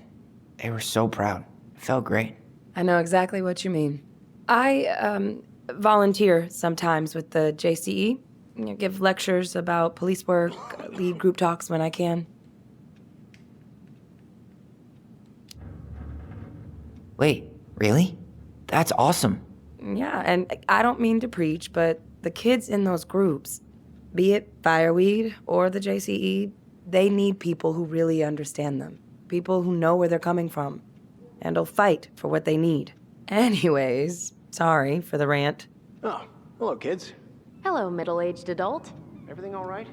they were so proud. It felt great. I know exactly what you mean. I, volunteer sometimes with the JCE. Give lectures about police work, lead group talks when I can. Wait, really? That's awesome. Yeah, and I don't mean to preach, but the kids in those groups, be it Fireweed or the JCE, they need people who really understand them. People who know where they're coming from and will fight for what they need. Anyways, sorry for the rant. Oh, hello, kids. Hello, middle-aged adult. Everything all right?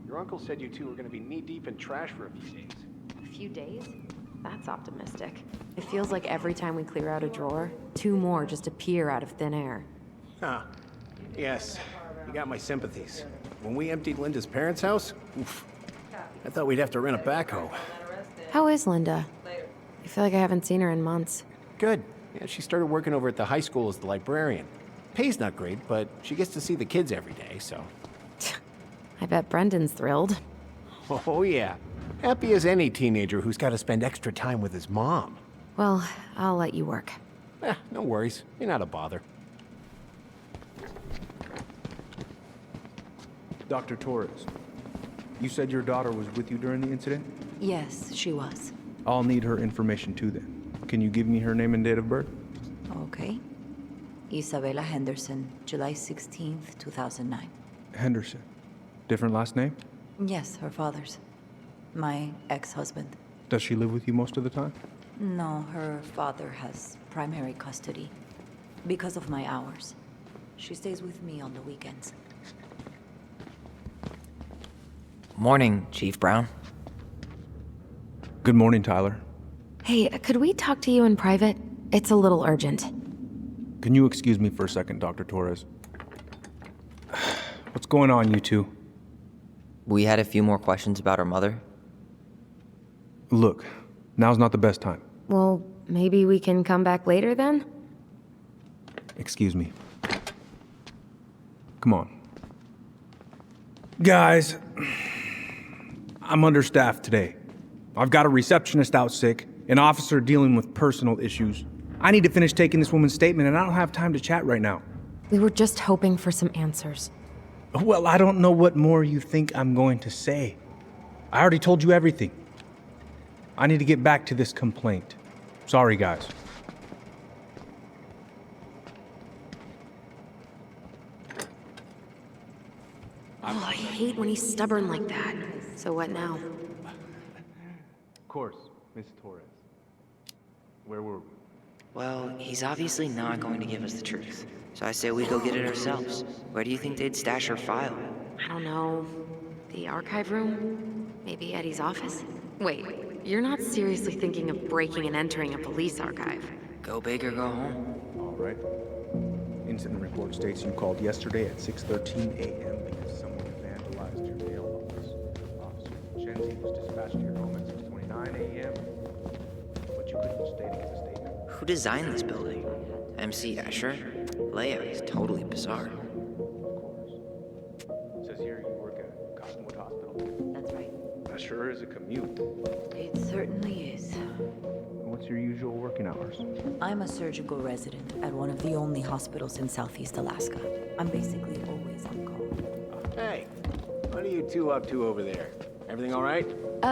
Your uncle said you two were going to be knee-deep in trash for a few days. A few days? That's optimistic. It feels like every time we clear out a drawer, 2 more just appear out of thin air. Huh. Yes, you got my sympathies. When we emptied Linda's parents' house, oof, I thought we'd have to rent a backhoe. How is Linda? I feel like I haven't seen her in months. Good. Yeah, she started working over at the high school as the librarian. Pay's not great, but she gets to see the kids every day, so... I bet Brendan's thrilled. Oh, yeah. Happy as any teenager who's got to spend extra time with his mom. Well, I'll let you work. No worries. You're not a bother. Dr. Torres, you said your daughter was with you during the incident? Yes, she was. I'll need her information too then. Can you give me her name and date of birth? Okay. Isabella Henderson, July 16th, 2009. Henderson. Different last name? Yes, her father's. My ex-husband. Does she live with you most of the time? No, her father has primary custody. Because of my hours. She stays with me on the weekends. Morning, Chief Brown. Good morning, Tyler. Hey, could we talk to you in private? It's a little urgent. Can you excuse me for a second, Dr. Torres? What's going on, you two? We had a few more questions about our mother. Look, now's not the best time. Well, maybe we can come back later then? Excuse me. Come on. Guys, I'm understaffed today. I've got a receptionist out sick, an officer dealing with personal issues. I need to finish taking this woman's statement, and I don't have time to chat right now. We were just hoping for some answers. Well, I don't know what more you think I'm going to say. I already told you everything. I need to get back to this complaint. Sorry, guys. Oh, I hate when he's stubborn like that. So what now? Of course, Miss Torres. Where were we? Well, he's obviously not going to give us the truth. So I say we go get it ourselves. Where do you think they'd stash her file? I don't know. The archive room? Maybe Eddie's office? Wait, you're not seriously thinking of breaking and entering a police archive? Go big or go home. All right. Incident report states you called yesterday at 6:13 a.m. because someone vandalized your mail office. Officer Chenzi was dispatched to your home at 6:29 a.m. But you couldn't stay to get the statement. Who designed this building? MC Escher? Layout is totally bizarre. Of course. It says here you work at Cottonwood Hospital. That's right. That sure is a commute. It certainly is. What's your usual working hours? I'm a surgical resident at one of the only hospitals in Southeast Alaska. I'm basically always on call. Hey, what are you two up to over there? Everything all right?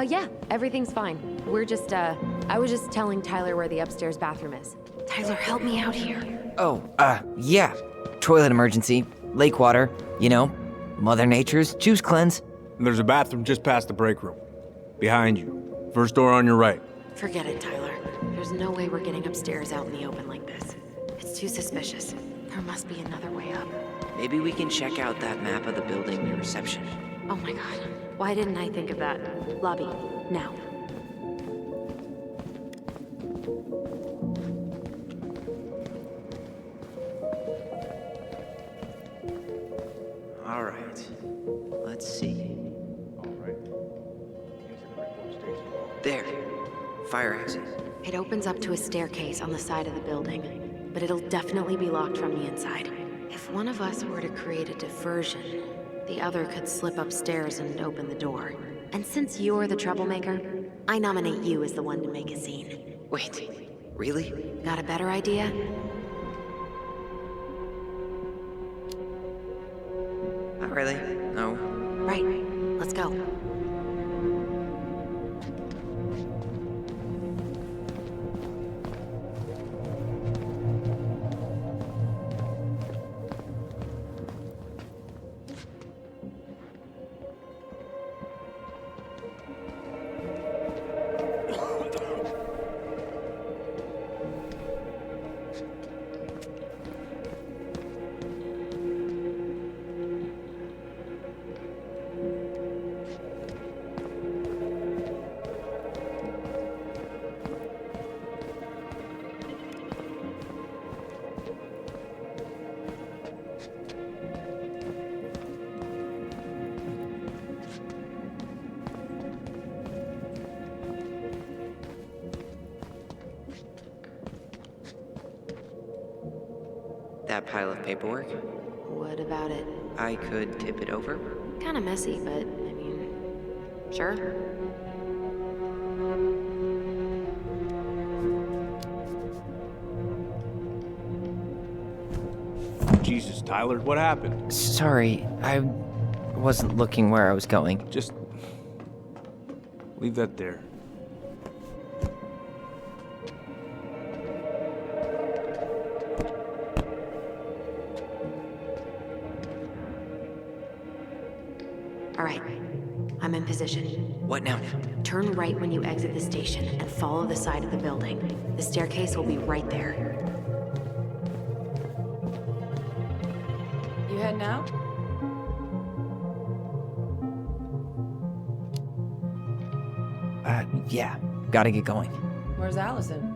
Yeah, everything's fine. We're just, I was just telling Tyler where the upstairs bathroom is. Tyler, help me out here. Oh, yeah. Toilet emergency. Lake water. You know, Mother Nature's juice cleanse. There's a bathroom just past the break room. Behind you. First door on your right. Forget it, Tyler. There's no way we're getting upstairs out in the open like this. It's too suspicious. There must be another way up. Maybe we can check out that map of the building near reception. Oh my god. Why didn't I think of that? Lobby, now. All right. Let's see. All right. Incident report states you called. There. Fire exit. It opens up to a staircase on the side of the building, but it'll definitely be locked from the inside. If one of us were to create a diversion, the other could slip upstairs and open the door. And since you're the troublemaker, I nominate you as the one to make a scene. Wait. Really? Got a better idea? Not really. No. Right. Let's go. That pile of paperwork? What about it? I could tip it over. Kinda messy, but, I mean, sure. Jesus, Tyler, what happened? Sorry, I wasn't looking where I was going. Just leave that there. position. What now? Turn right when you exit the station and follow the side of the building. The staircase will be right there. You heading out? Yeah. Gotta get going. Where's Allison?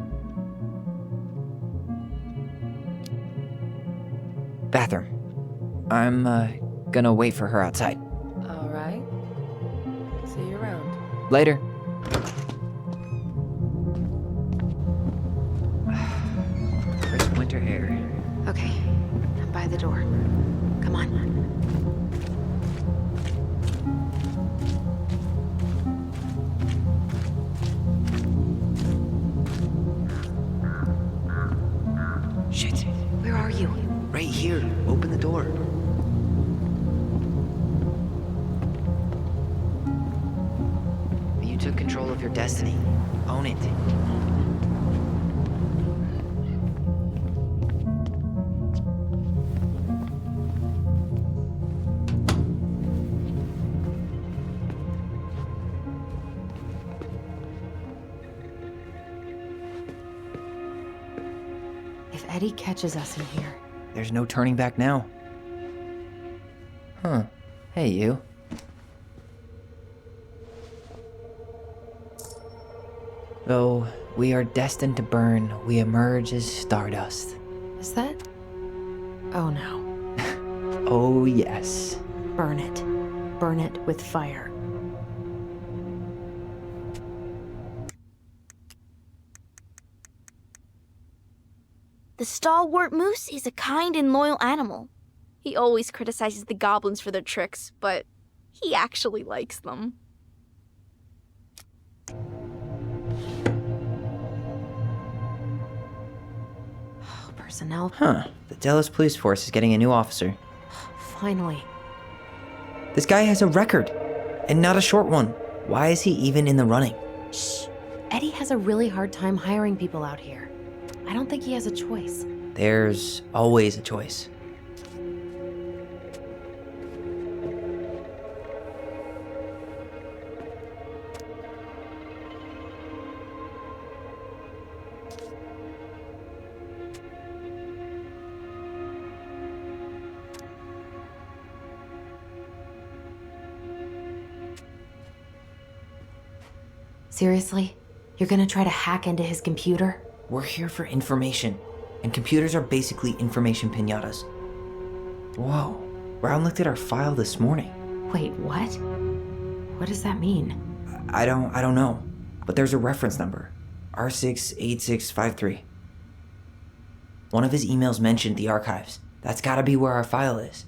Bathroom. I'm, gonna wait for her outside. All right. See you around. Later. Crisp winter air. Okay, I'm by the door. Come on. Shit. Where are you? Right here. Open the door. You took control of your destiny. Own it. If Eddie catches us in here, There's no turning back now. Huh. Hey, you. Though we are destined to burn, we emerge as stardust. is that? Oh no. Oh, yes. Burn it. Burn it with fire. The stalwart moose is a kind and loyal animal. He always criticizes the goblins for their tricks, but he actually likes them. Personnel. Huh. The Dallas Police Force is getting a new officer. Finally. This guy has a record, and not a short one. Why is he even in the running? Shh. Eddie has a really hard time hiring people out here. I don't think he has a choice. There's always a choice. Seriously? You're gonna try to hack into his computer? We're here for information, and computers are basically information piñatas. Whoa, Brown looked at our file this morning. Wait, what? What does that mean? I don't know, but there's a reference number, R68653. One of his emails mentioned the archives. That's gotta be where our file is.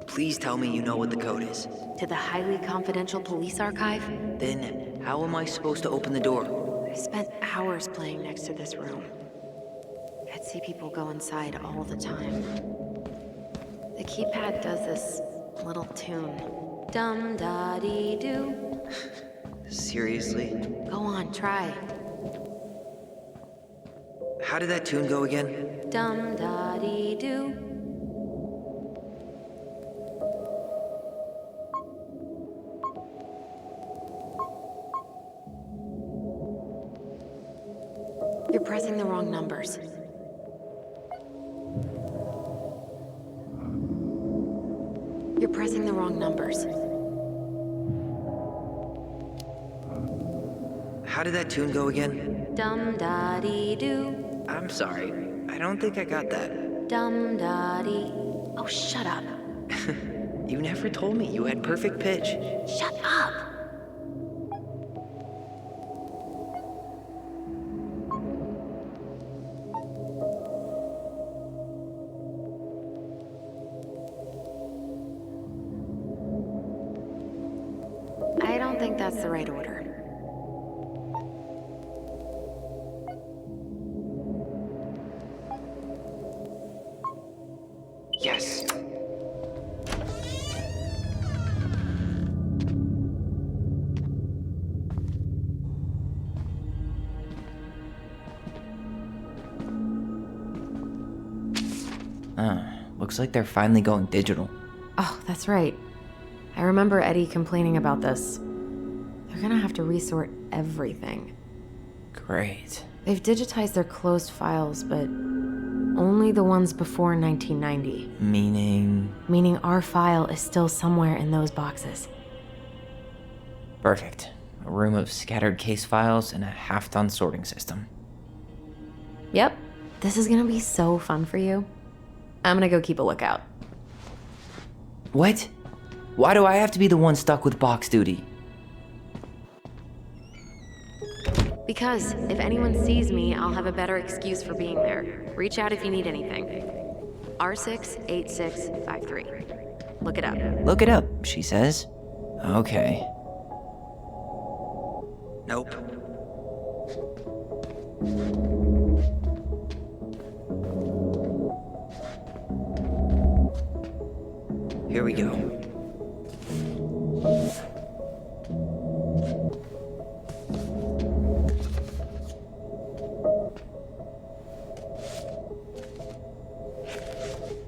Please tell me you know what the code is. To the highly confidential police archive? Then, how am I supposed to open the door? I spent hours playing next to this room. I'd see people go inside all the time. The keypad does this little tune. Dum-da-dee-doo. Seriously? Go on, try. How did that tune go again? Dum-da-dee-doo. You're pressing the wrong numbers. You're pressing the wrong numbers. How did that tune go again? Dum-da-dee-doo. I'm sorry. I don't think I got that. Dum-da-dee. Oh, shut up. You never told me you had perfect pitch. Shut up. I don't don't think that's the right order. Yes. Looks like they're finally going digital. Oh, that's right. I remember Eddie complaining about this. They're gonna have to resort everything. Great. They've digitized their closed files, but only the ones before 1990. Meaning? Meaning our file is still somewhere in those boxes. Perfect. A room of scattered case files and a half-done sorting system. Yep. This is gonna be so fun for you. I'm gonna go keep a lookout. What? Why do I have to be the one stuck with box duty? Because if anyone sees me, I'll have a better excuse for being there. Reach out if you need anything. R68653. Look it up. Look it up, she says. Okay. Nope. Here we go.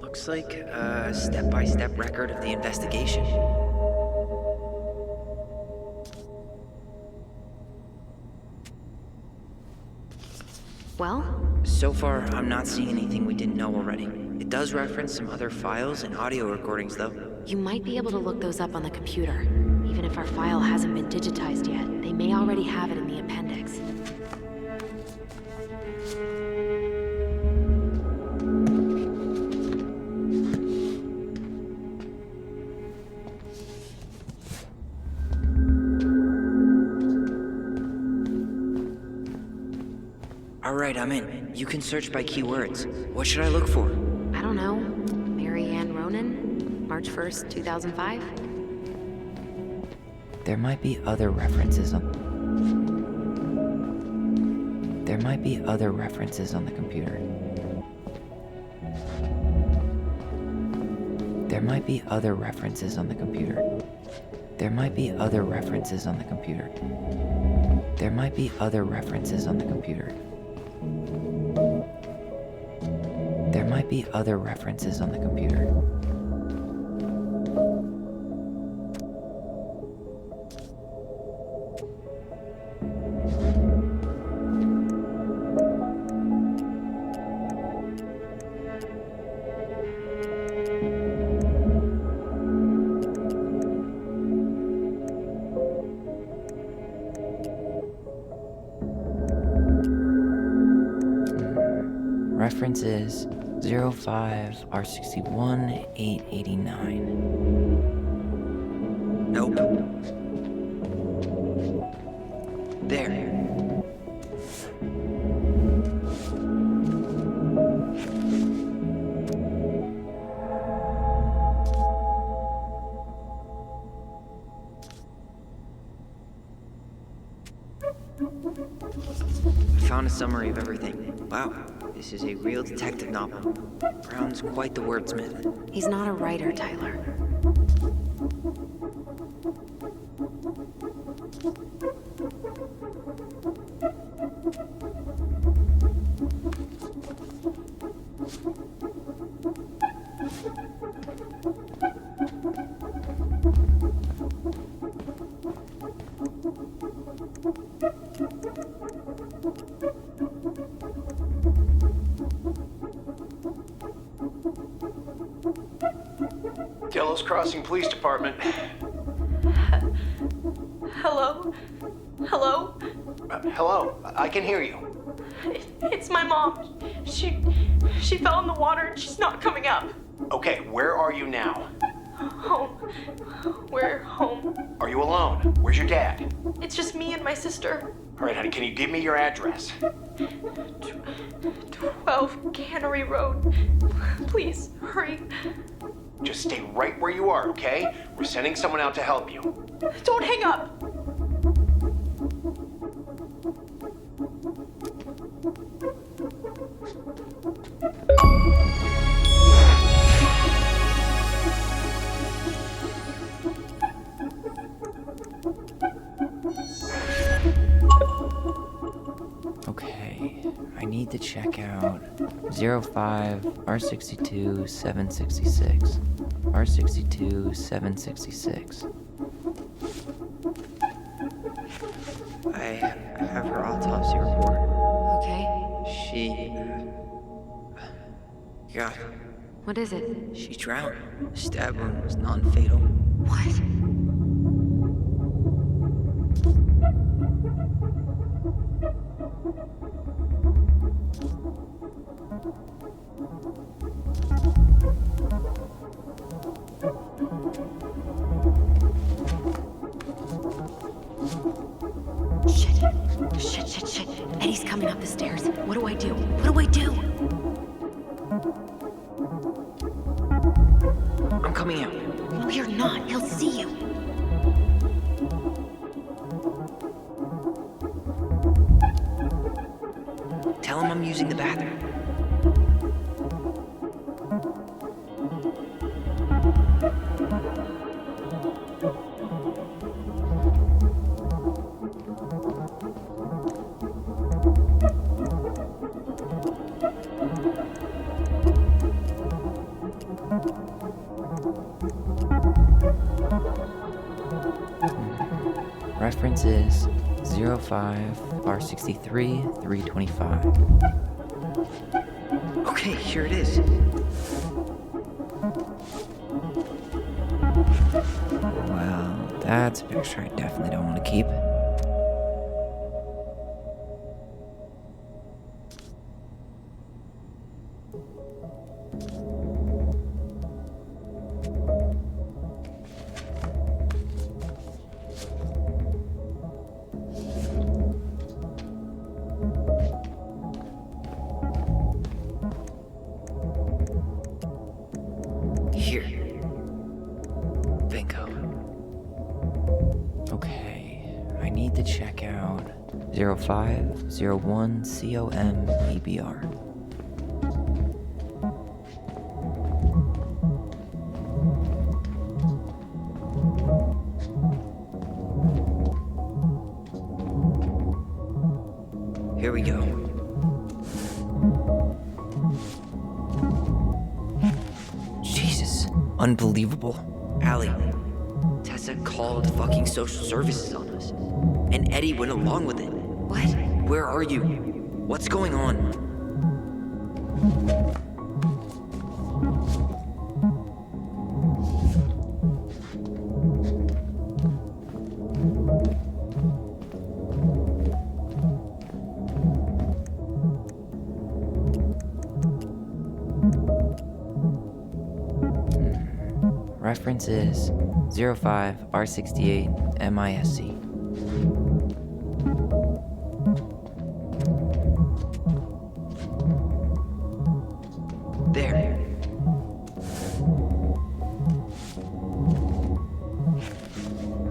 Looks like a step-by-step record of the investigation. Well? So far, I'm not seeing anything we didn't know already. It does reference some other files and audio recordings, though. You might be able to look those up on the computer. Even if our file hasn't been digitized yet, they may already have it in the appendix. Alright, I'm in. You can search by keywords. What should I look for? I don't know. Mary Ann Ronan? March 1st, 2005? There might be other references on... There might be other references on the computer. There might be other references on the computer. There might be other references on the computer. There might be other references on the computer. There might be other references on the computer. References 05 R61 889. Nope. There. I found a summary of everything. Wow. This is a real detective novel. Brown's quite the wordsmith. He's not a writer, Tyler. Delos Crossing Police Department. Hello? Hello? Hello, I can hear you. It's my mom. She fell in the water and she's not coming up. Okay, where are you now? Home. We're home. Are you alone? Where's your dad? It's just me and my sister. All right, honey, can you give me your address? 12 Cannery Road. Please, hurry. Just stay right where you are, okay? We're sending someone out to help you. Don't hang up. need to check out 05 R62 766. R62 766. I have her autopsy report. Okay. She... God, What is it? she drowned. The stab wound was non-fatal. What? Shit. Eddie's coming up the stairs. What do I do? I'm coming out. No, you're not. He'll see you. Tell him I'm using the bathroom. Reference is 05 R63 325. Okay, here it is. Well, that's a picture I definitely don't want to keep. Here. Bingo. Okay, I need to check out 0501 COMEBR. Here we go. Jesus, unbelievable. Allie, Tessa called fucking social services on us. And Eddie went along with it. What? Where are you? What's going on? Reference is 05 R68 MISC. There.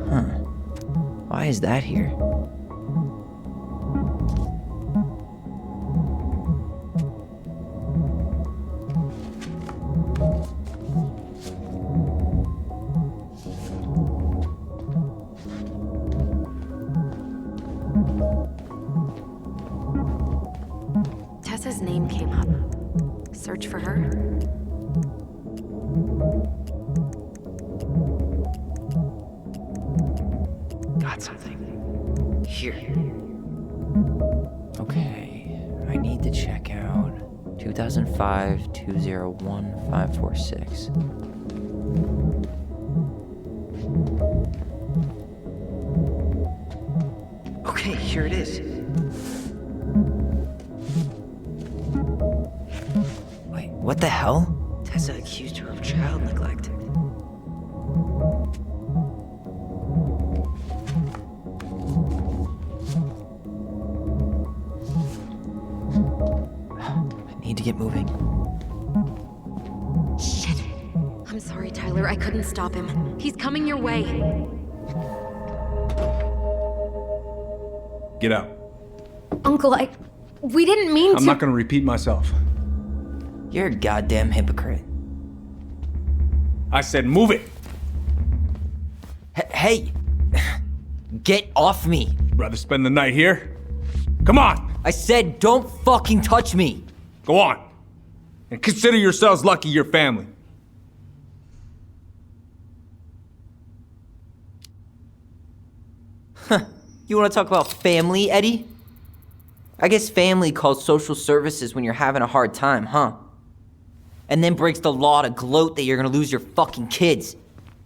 Huh. Why is that here? Tessa's name came up. Search for her? Got something. Here. Okay, I need to check out 2005 201 546. Okay, here it is. Wait, what the hell? Tessa accused her of child neglect. I need to get moving. Shit. I'm sorry, Tyler. I couldn't stop him. He's coming your way. Get out. Uncle, we didn't mean to. I'm not gonna repeat myself. You're a goddamn hypocrite. I said move it! Hey! Get off me! Rather spend the night here? Come on! I said don't fucking touch me! Go on. And consider yourselves lucky you're family. You wanna talk about family, Eddie? I guess family calls social services when you're having a hard time, huh? And then breaks the law to gloat that you're gonna lose your fucking kids.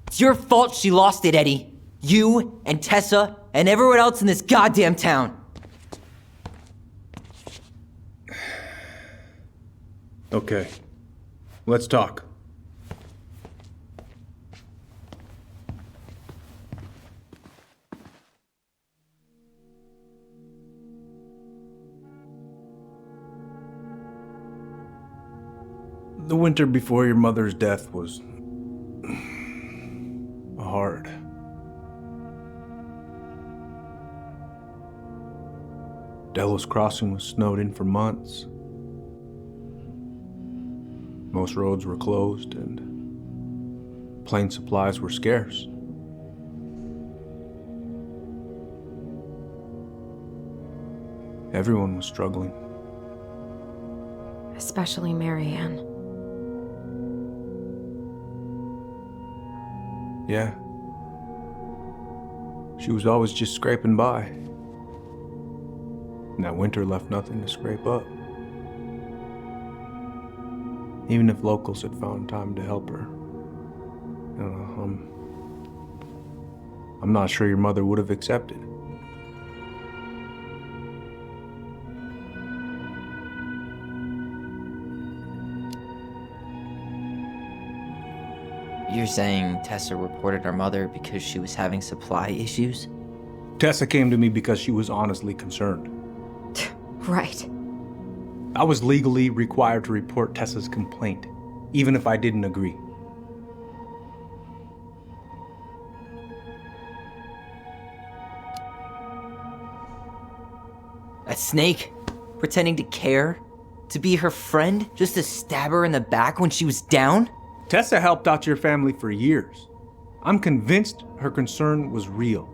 It's your fault she lost it, Eddie. You and Tessa and everyone else in this goddamn town. Okay. Let's talk. The winter before your mother's death was hard. Delos Crossing was snowed in for months. Most roads were closed and plane supplies were scarce. Everyone was struggling. Especially Marianne. Yeah. She was always just scraping by. And that winter left nothing to scrape up. Even if locals had found time to help her. I don't know, I'm not sure your mother would have accepted. You're saying Tessa reported her mother because she was having supply issues? Tessa came to me because she was honestly concerned. Right. I was legally required to report Tessa's complaint, even if I didn't agree. That snake? Pretending to care? To be her friend? Just to stab her in the back when she was down? Tessa helped out your family for years. I'm convinced her concern was real.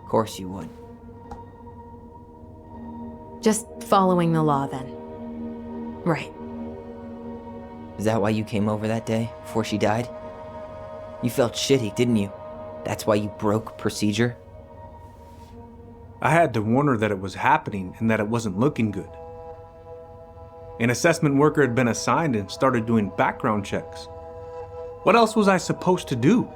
Of course you would. Just following the law then. Right. Is that why you came over that day, before she died? You felt shitty, didn't you? That's why you broke procedure? I had to warn her that it was happening and that it wasn't looking good. An assessment worker had been assigned and started doing background checks. What else was I supposed to do?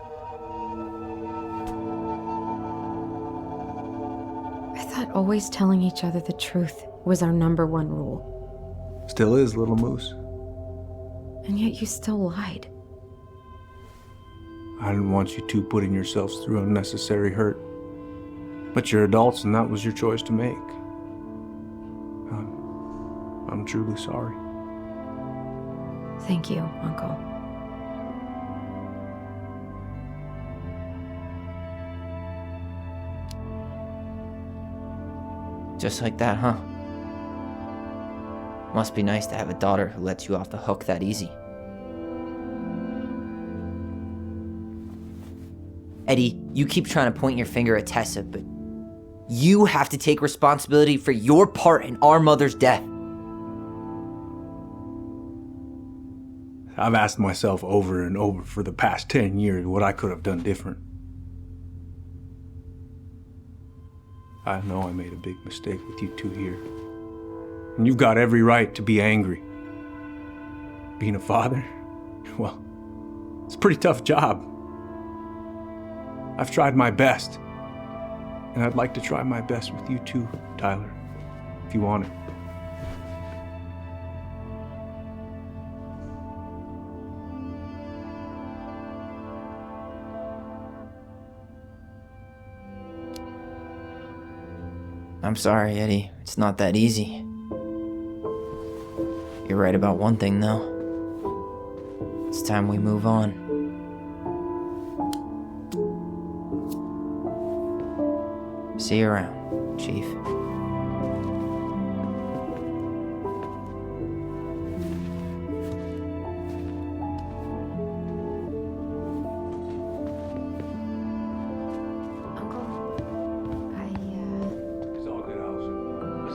I thought always telling each other the truth was our #1 rule. Still is, little moose. And yet you still lied. I didn't want you two putting yourselves through unnecessary hurt. But you're adults and that was your choice to make. I'm truly sorry. Thank you, Uncle. Just like that, huh? Must be nice to have a daughter who lets you off the hook that easy. Eddie, you keep trying to point your finger at Tessa, but you have to take responsibility for your part in our mother's death. I've asked myself over and over for the past 10 years what I could have done different. I know I made a big mistake with you two here. And you've got every right to be angry. Being a father? Well, it's a pretty tough job. I've tried my best. And I'd like to try my best with you too, Tyler, if you want it. I'm sorry, Eddie. It's not that easy. You're right about one thing, though. It's time we move on. See you around, Chief.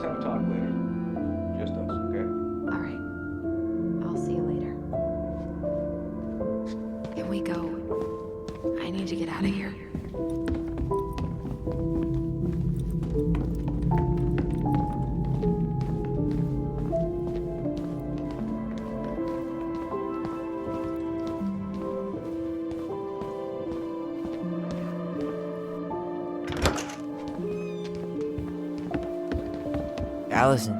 have a talk later. Just us, okay? All right. I'll see you later. Can we go? I need to get out of here. Allison,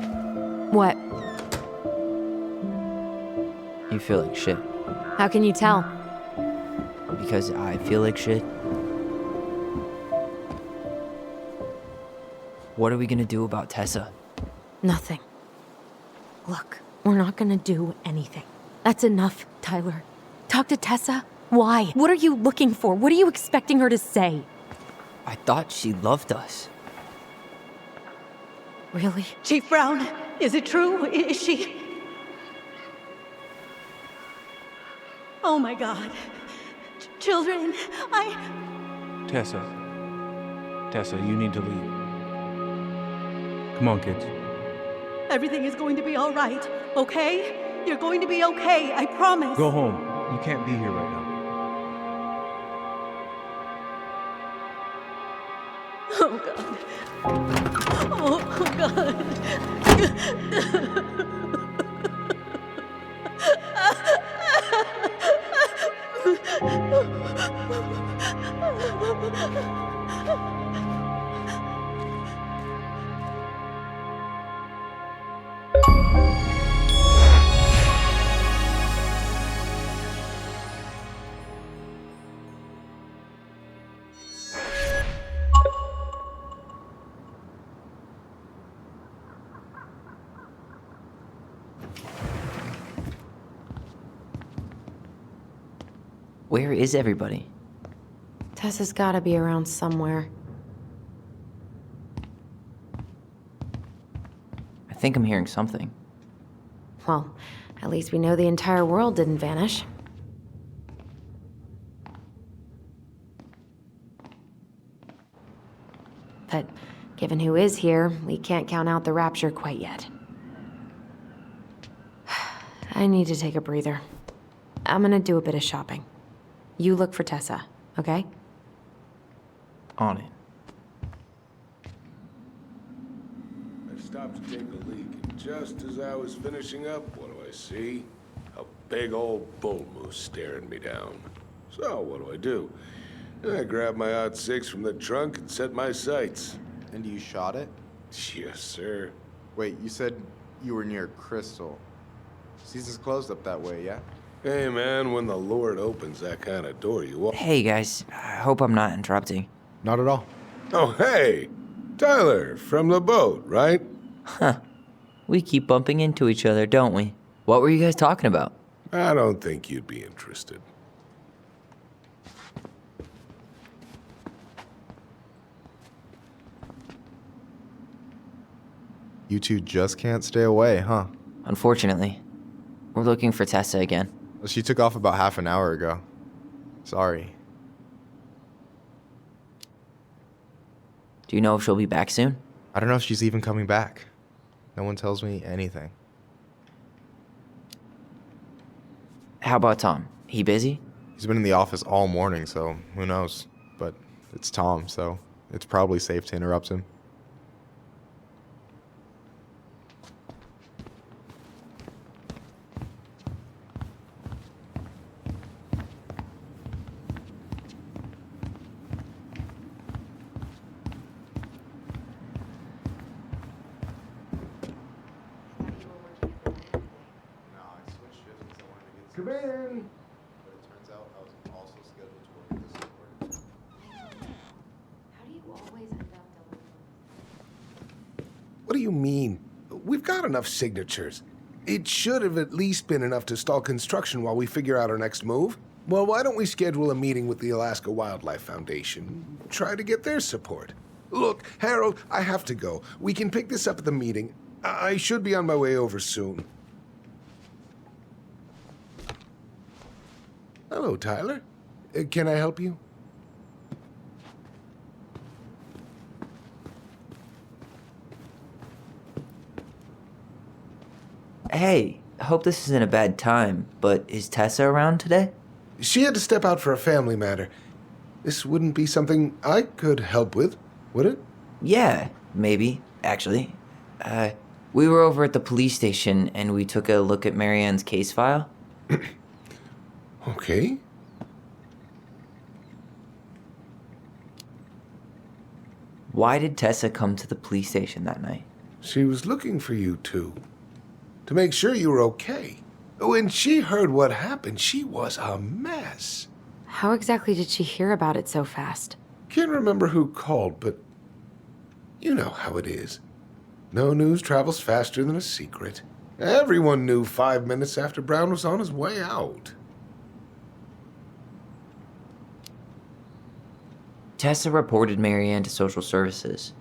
What? you feel like shit. How can you tell? Because I feel like shit. What are we gonna do about Tessa? Nothing. Look, we're not gonna do anything. That's enough, Tyler. Talk to Tessa? Why? What are you looking for? What are you expecting her to say? I thought she loved us. Really? Chief Brown, is it true? Is she... Oh my God. Children, Tessa. Tessa, you need to leave. Come on, kids. Everything is going to be all right, okay? You're going to be okay, I promise. Go home. You can't be here right now. Oh God. Oh God. Where is everybody? Tessa's gotta be around somewhere. I think I'm hearing something. Well, at least we know the entire world didn't vanish. But given who is here, we can't count out the rapture quite yet. I need to take a breather. I'm gonna do a bit of shopping. You look for Tessa, okay? On it. I stopped to take a leak, and just as I was finishing up, what do I see? A big old bull moose staring me down. So, what do? I grabbed my odd six from the trunk and set my sights. And you shot it? Yes, sir. Wait, you said you were near Crystal. Season's closed up that way, yeah? Hey, man, when the Lord opens that kind of door, you walk. Hey guys, I hope I'm not interrupting. Not at all. Oh, hey! Tyler, from the boat, right? Huh. We keep bumping into each other, don't we? What were you guys talking about? I don't think you'd be interested. You two just can't stay away, huh? Unfortunately. We're looking for Tessa again. Well, she took off about half an hour ago. Sorry. Do you know if she'll be back soon? I don't know if she's even coming back. No one tells me anything. How about Tom? He busy? He's been in the office all morning, so who knows? But it's Tom, so it's probably safe to interrupt him. Come in! But it turns out I was also scheduled to work this morning. How do you always end up What do you mean? We've got enough signatures. It should have at least been enough to stall construction while we figure out our next move. Well, why don't we schedule a meeting with the Alaska Wildlife Foundation? Try to get their support. Look, Harold, I have to go. We can pick this up at the meeting. I should be on my way over soon. Hello, Tyler. Can I help you? Hey, hope this isn't a bad time, but is Tessa around today? She had to step out for a family matter. This wouldn't be something I could help with, would it? Yeah, maybe, actually. We were over at the police station and we took a look at Marianne's case file. Okay. Why did Tessa come to the police station that night? She was looking for you two. To make sure you were okay. When she heard what happened, she was a mess. How exactly did she hear about it so fast? Can't remember who called, but you know how it is. No news travels faster than a secret. Everyone knew 5 minutes after Brown was on his way out. Tessa reported Marianne to social services.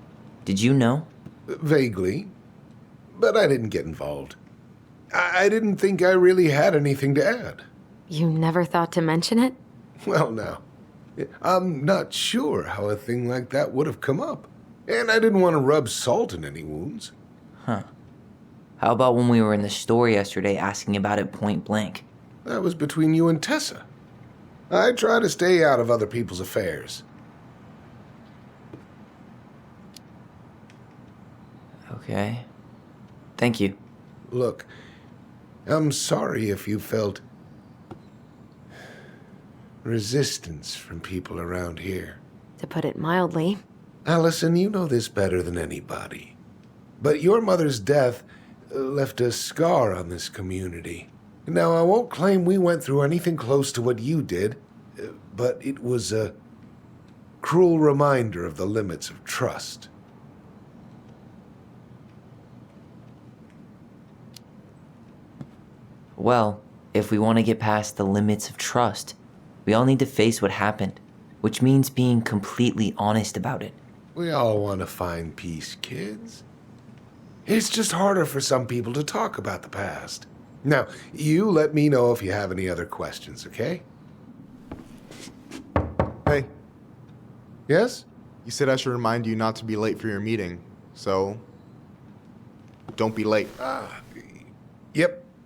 Did you know? Vaguely. But I didn't get involved. I didn't think I really had anything to add. You never thought to mention it? Well, now, I'm not sure how a thing like that would have come up. And I didn't want to rub salt in any wounds. Huh. How about when we were in the store yesterday asking about it point blank? That was between you and Tessa. I try to stay out of other people's affairs. Okay. Thank you. Look, I'm sorry if you felt resistance from people around here. To put it mildly. Allison, you know this better than anybody. But your mother's death left a scar on this community. Now, I won't claim we went through anything close to what you did, but it was a cruel reminder of the limits of trust. Well, if we want to get past the limits of trust, we all need to face what happened, which means being completely honest about it. We all want to find peace, kids. It's just harder for some people to talk about the past. Now, you let me know if you have any other questions, okay? Hey, Yes? you said I should remind you not to be late for your meeting, so don't be late.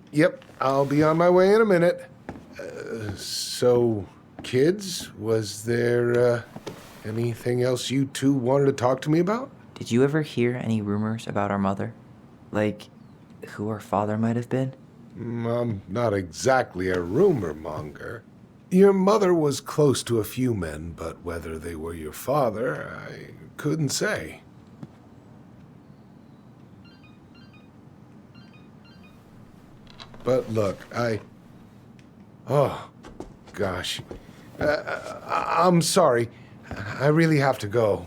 Yep, I'll be on my way in a minute. So, kids, was there anything else you two wanted to talk to me about? Did you ever hear any rumors about our mother? Like, who our father might have been? I'm not exactly a rumor monger. Your mother was close to a few men, but whether they were your father, I couldn't say. But look, oh, gosh. I'm sorry. I really have to go.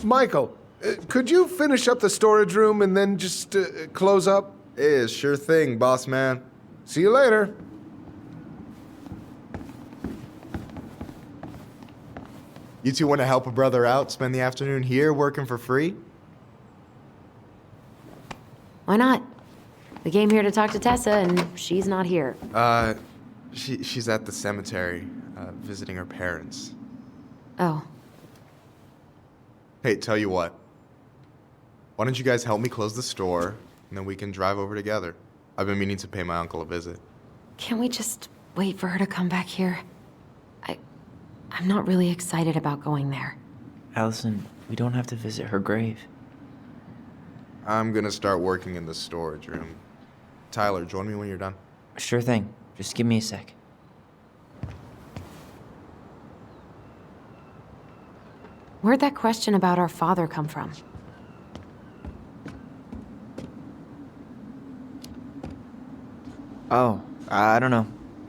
Michael, could you finish up the storage room and then just close up? Yeah, sure thing, boss man. See you later. You two want to help a brother out, spend the afternoon here working for free? Why not? We came here to talk to Tessa, and she's not here. She's at the cemetery, visiting her parents. Oh. Hey, tell you what. Why don't you guys help me close the store, and then we can drive over together? I've been meaning to pay my uncle a visit. Can't we just wait for her to come back here? I'm not really excited about going there. Allison, we don't have to visit her grave. I'm gonna start working in the storage room. Tyler, join me when you're done. Sure thing. Just give me a sec. Where'd that question about our father come from? Oh, I don't know.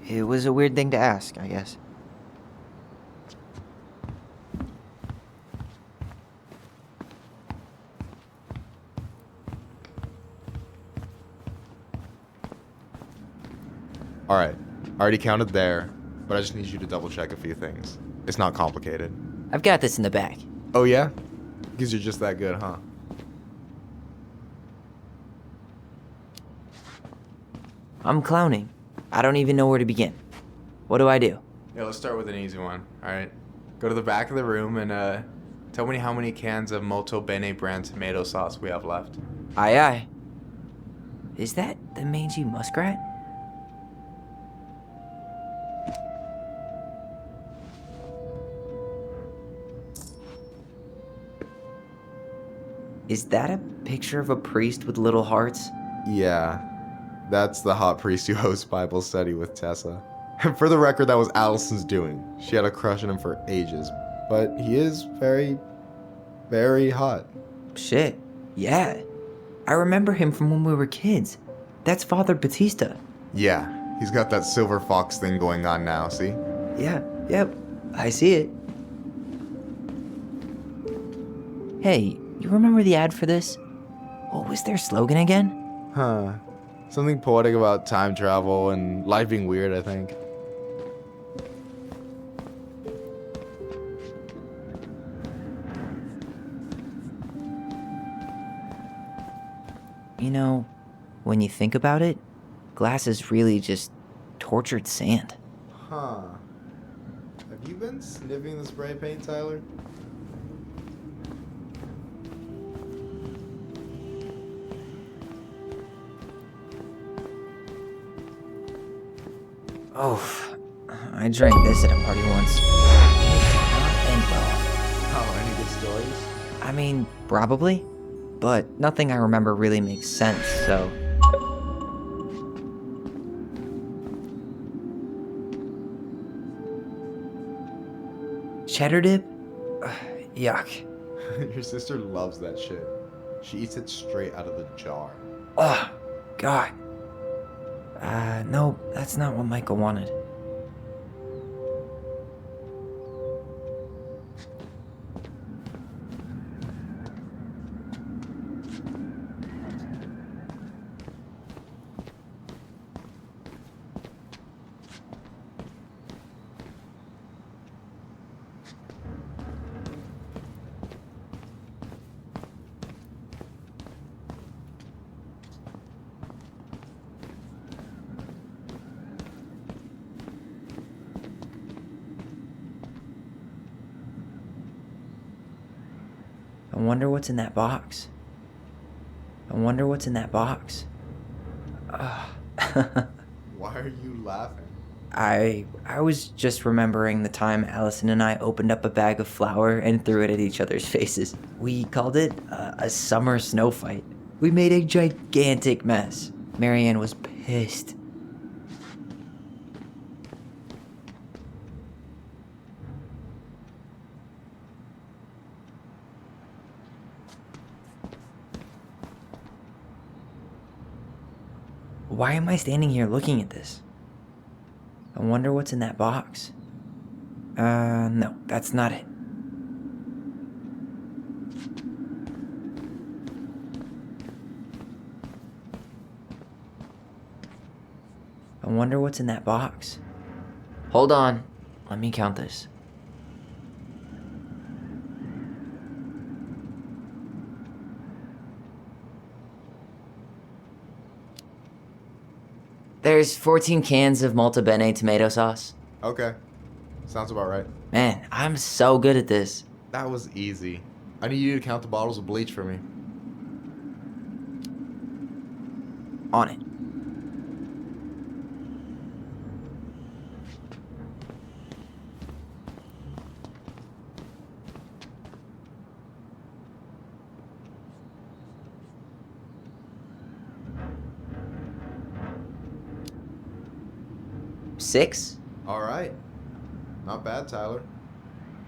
It was a weird thing to ask, I guess. All right, I already counted there, but I just need you to double check a few things. It's not complicated. I've got this in the bag. Oh yeah? Because you're just that good, huh? I'm clowning. I don't even know where to begin. What do I do? Yeah, let's start with an easy one, all right? Go to the back of the room and Tell me how many cans of Molto Bene brand tomato sauce we have left. Aye aye. Is that the mangy muskrat? Is that a picture of a priest with little hearts? Yeah, that's the hot priest who hosts Bible study with Tessa. And for the record, that was Allison's doing. She had a crush on him for ages, but he is very, very hot. Shit, yeah. I remember him from when we were kids. That's Father Batista. Yeah, he's got that silver fox thing going on now, see? Yeah, yep, I see it. Hey, you remember the ad for this? What was their slogan again? Huh. Something poetic about time travel and life being weird, I think. You know, when you think about it, glass is really just tortured sand. Huh. Have you been sniffing the spray paint, Tyler? Oh, I drank this at a party once. It did not end well. Oh, any good stories? I mean, probably. But nothing I remember really makes sense, so... Cheddar dip? Ugh, yuck. Your sister loves that shit. She eats it straight out of the jar. Oh, God. No, that's not what Michael wanted. I wonder what's in that box. I wonder what's in that box. Why are you laughing? I was just remembering the time Allison and I opened up a bag of flour and threw it at each other's faces. We called it a summer snow fight. We made a gigantic mess. Marianne was pissed. Why am I standing here looking at this? I wonder what's in that box. No, that's not it. I wonder what's in that box. Hold on. Let me count this. There's 14 cans of Molto Bene tomato sauce. Okay. Sounds about right. Man, I'm so good at this. That was easy. I need you to count the bottles of bleach for me. On it. Six? All right. Not bad, Tyler.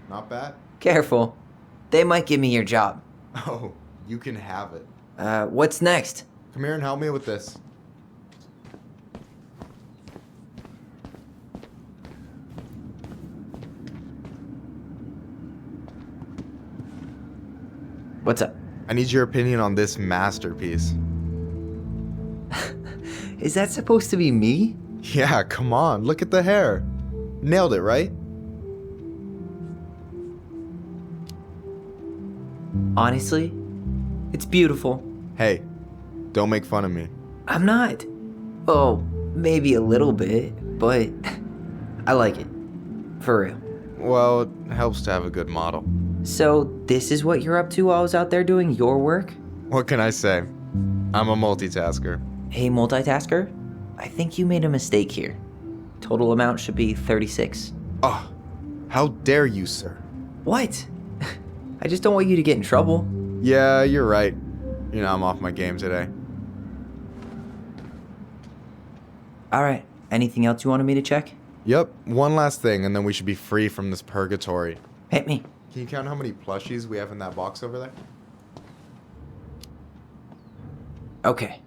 Not bad. Careful. They might give me your job. Oh, you can have it. What's next? Come here and help me with this. What's up? I need your opinion on this masterpiece. Is that supposed to be me? Yeah, come on. Look at the hair. Nailed it, right? Honestly, it's beautiful. Hey, don't make fun of me. I'm not. Oh, maybe a little bit, but I like it. For real. Well, it helps to have a good model. So, this is what you're up to while I was out there doing your work? What can I say? I'm a multitasker. Hey, multitasker, I think you made a mistake here. Total amount should be 36. Oh, how dare you, sir? What? I just don't want you to get in trouble. Yeah, you're right. You know, I'm off my game today. Alright, anything else you wanted me to check? Yep, one last thing, and then we should be free from this purgatory. Hit me. Can you count how many plushies we have in that box over there? Okay.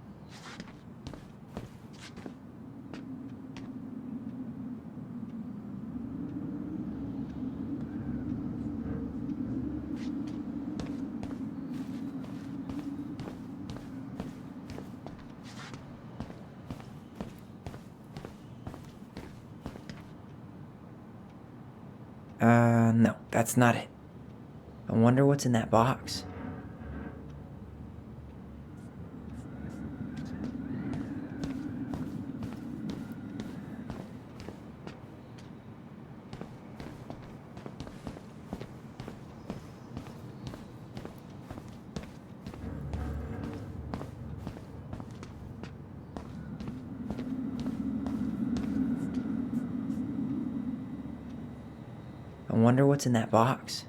No, that's not it. I wonder what's in that box. I wonder what's in that box.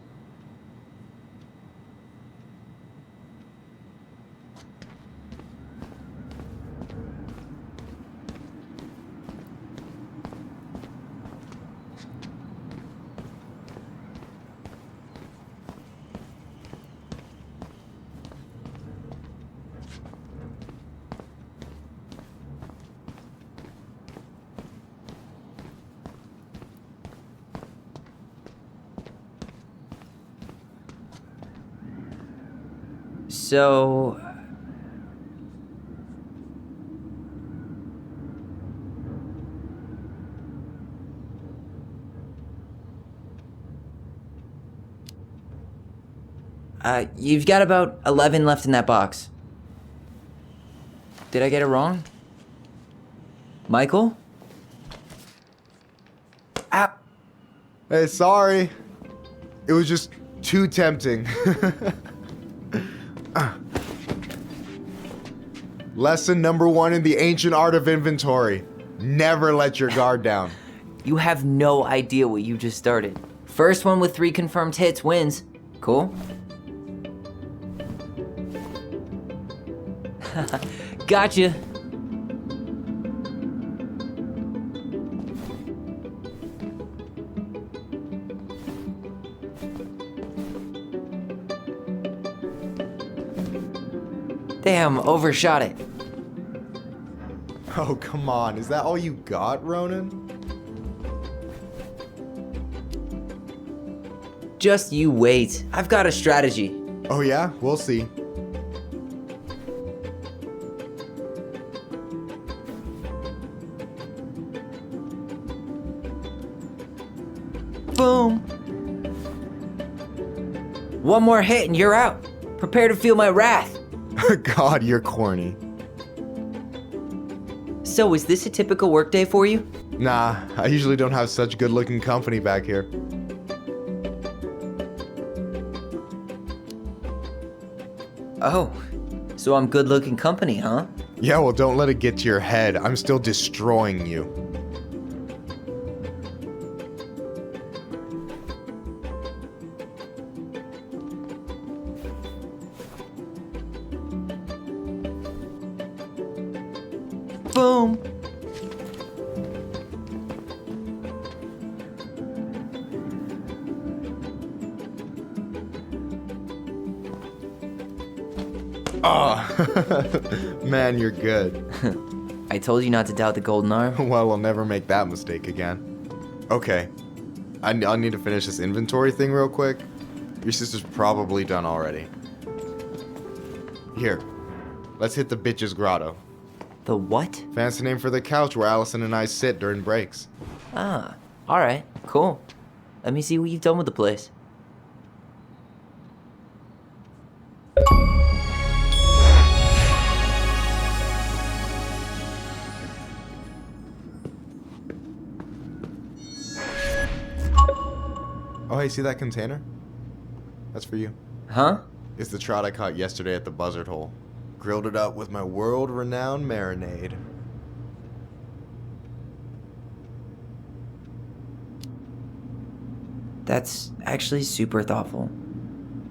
So... you've got about 11 left in that box. Did I get it wrong? Michael? Ah! Hey, sorry. It was just too tempting. Lesson number 1 in the ancient art of inventory. Never let your guard down. You have no idea what you just started. First one with 3 confirmed hits wins. Cool? Gotcha. Damn, overshot it. Oh, come on. Is that all you got, Ronan? Just you wait. I've got a strategy. Oh yeah? We'll see. Boom. One more hit and you're out. Prepare to feel my wrath. God, you're corny. So, is this a typical workday for you? Nah, I usually don't have such good-looking company back here. Oh, so I'm good-looking company, huh? Yeah, well, don't let it get to your head. I'm still destroying you. Boom. Oh, man, you're good. I told you not to doubt the golden arm. Well, we'll never make that mistake again. Okay, I'll need to finish this inventory thing real quick. Your sister's probably done already. Here, let's hit the bitch's grotto. The what? Fancy name for the couch where Allison and I sit during breaks. Ah, alright, cool. Let me see what you've done with the place. Oh, hey, see that container? That's for you. Huh? It's the trout I caught yesterday at the buzzard hole. Grilled it up with my world-renowned marinade. That's actually super thoughtful.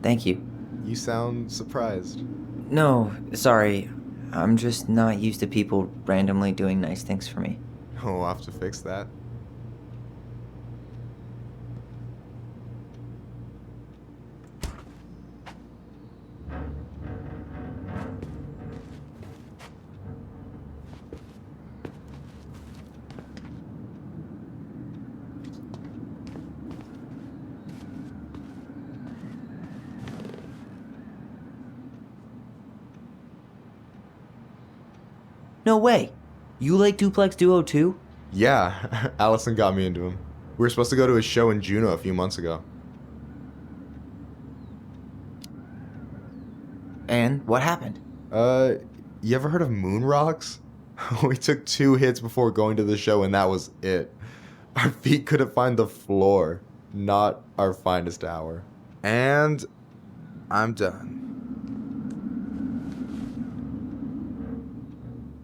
Thank you. You sound surprised. No, sorry. I'm just not used to people randomly doing nice things for me. Oh, I'll have to fix that. No way. You like Duplex Duo too? Yeah, Allison got me into him. We were supposed to go to his show in Juneau a few months ago. And what happened? You ever heard of moon rocks? We took 2 hits before going to the show and that was it. Our feet couldn't find the floor. Not our finest hour. And I'm done.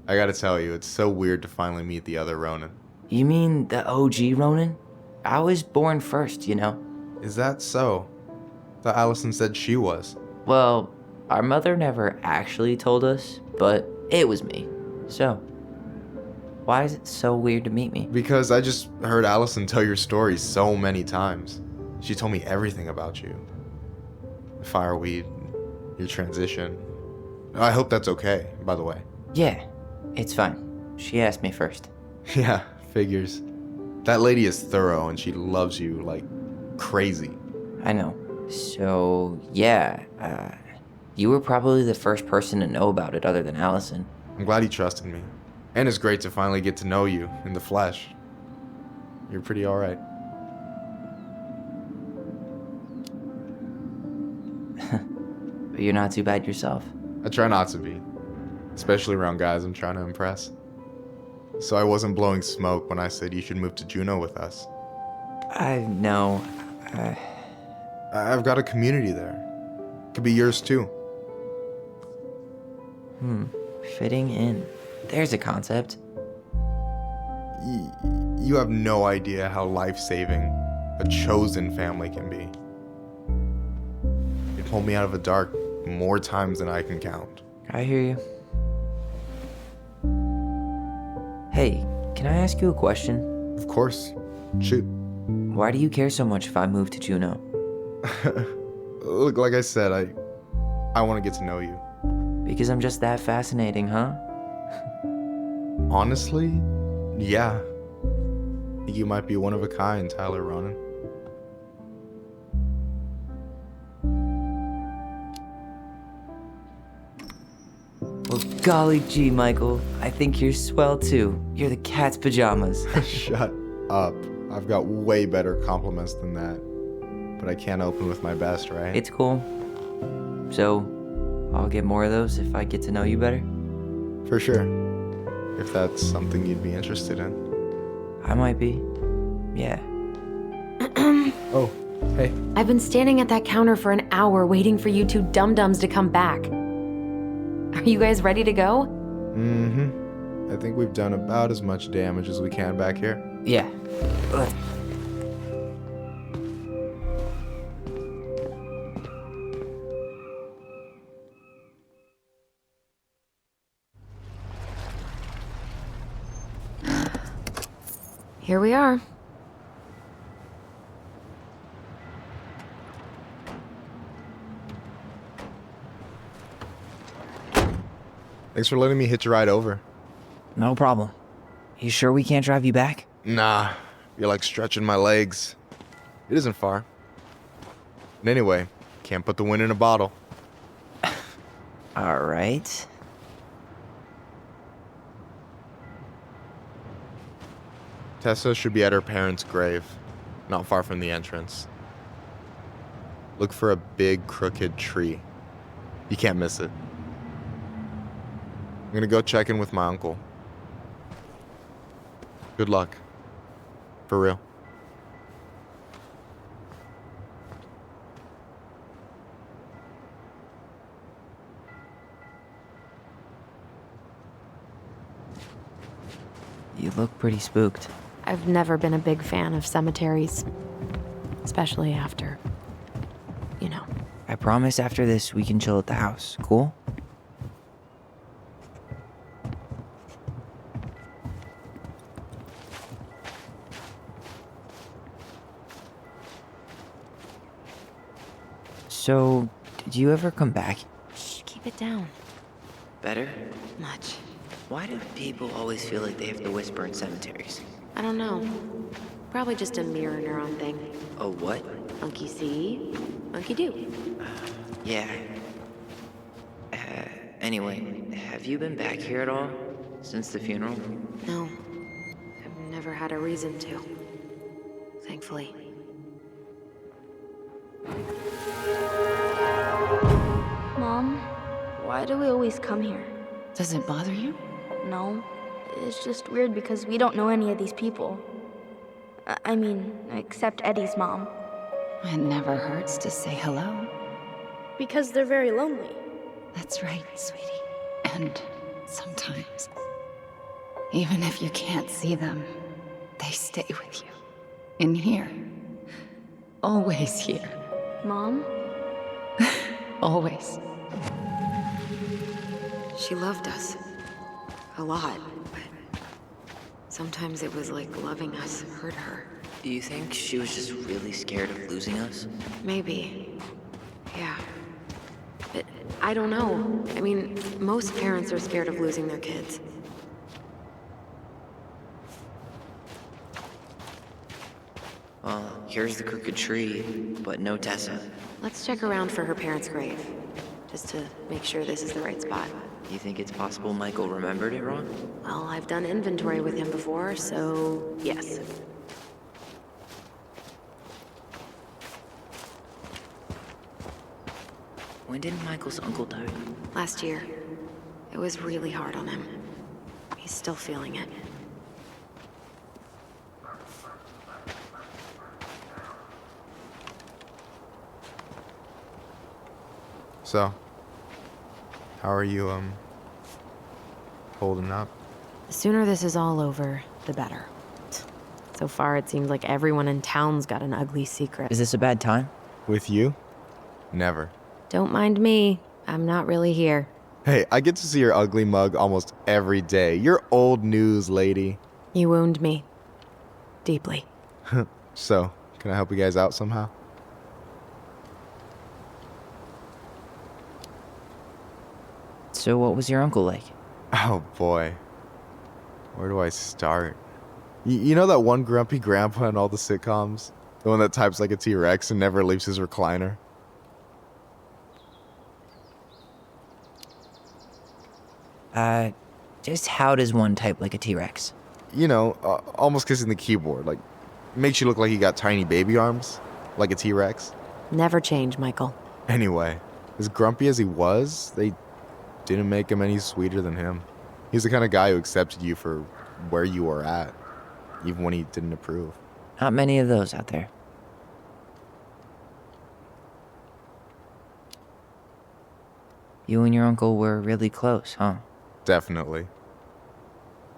I gotta tell you, it's so weird to finally meet the other Ronin. You mean the OG Ronin? I was born first, you know? Is that so? Thought Allison said she was. Well, our mother never actually told us, but it was me. So, why is it so weird to meet me? Because I just heard Allison tell your story so many times. She told me everything about you. The fireweed, your transition. I hope that's okay, by the way. Yeah, it's fine. She asked me first. Yeah, figures. That lady is thorough and she loves you like crazy. I know. So, yeah, you were probably the first person to know about it other than Allison. I'm glad you trusted me. And it's great to finally get to know you in the flesh. You're pretty alright. But you're not too bad yourself. I try not to be. Especially around guys I'm trying to impress. So I wasn't blowing smoke when I said you should move to Juneau with us. I know. I've got a community there. Could be yours too. Fitting in. There's a concept. You have no idea how life-saving a chosen family can be. It pulled me out of the dark more times than I can count. I hear you. Hey, can I ask you a question? Of course. Shoot. Why do you care so much if I move to Juneau? Look, like I said, I want to get to know you. Because I'm just that fascinating, huh? Honestly, yeah. I think you might be one of a kind, Tyler Ronin. Well, golly gee, Michael. I think you're swell too. You're the cat's pajamas. Shut up. I've got way better compliments than that. But I can't open with my best, right? It's cool. So, I'll get more of those if I get to know you better? For sure. If that's something you'd be interested in. I might be. Yeah. Oh, hey. I've been standing at that counter for an hour waiting for you two dum-dums to come back. Are you guys ready to go? I think we've done about as much damage as we can back here. Yeah. Here we are. Thanks for letting me hitch a ride over. No problem. You sure we can't drive you back? Nah, you're like stretching my legs. It isn't far. And anyway, can't put the wind in a bottle. All right. Tessa should be at her parents' grave, not far from the entrance. Look for a big crooked tree. You can't miss it. I'm gonna go check in with my uncle. Good luck. For real. You look pretty spooked. I've never been a big fan of cemeteries, especially after, you know. I promise after this we can chill at the house, cool? So, did you ever come back? Shh, keep it down. Better? Much. Why do people always feel like they have to whisper in cemeteries? I don't know. Probably just a mirror neuron thing. Oh, what? Monkey see, monkey do. Yeah. Anyway, have you been back here at all? Since the funeral? No. I've never had a reason to. Thankfully. Mom, why do we always come here? Does it bother you? No. It's just weird because we don't know any of these people. I mean, except Eddie's mom. It never hurts to say hello. Because they're very lonely. That's right, sweetie. And sometimes, even if you can't see them, they stay with you. In here. Always here. Mom? Always. She loved us. A lot, but sometimes it was like loving us hurt her. Do you think she was just really scared of losing us? Maybe. Yeah. But I don't know. I mean, most parents are scared of losing their kids. Well, here's the crooked tree, but no Tessa. Let's check around for her parents' grave, just to make sure this is the right spot. You think it's possible Michael remembered it wrong? Well, I've done inventory with him before, so yes. When did Michael's uncle die? Last year. It was really hard on him. He's still feeling it. So, how are you, holding up? The sooner this is all over, the better. So far, it seems like everyone in town's got an ugly secret. Is this a bad time? With you? Never. Don't mind me. I'm not really here. Hey, I get to see your ugly mug almost every day. You're old news, lady. You wound me. Deeply. So, can I help you guys out somehow? So what was your uncle like? Oh boy. Where do I start? You know that one grumpy grandpa in all the sitcoms? The one that types like a T-Rex and never leaves his recliner? Just how does one type like a T-Rex? You know, almost kissing the keyboard. Like, makes you look like you got tiny baby arms. Like a T-Rex. Never change, Michael. Anyway, as grumpy as he was, they didn't make him any sweeter than him. He's the kind of guy who accepted you for where you were at, even when he didn't approve. Not many of those out there. You and your uncle were really close, huh? Definitely.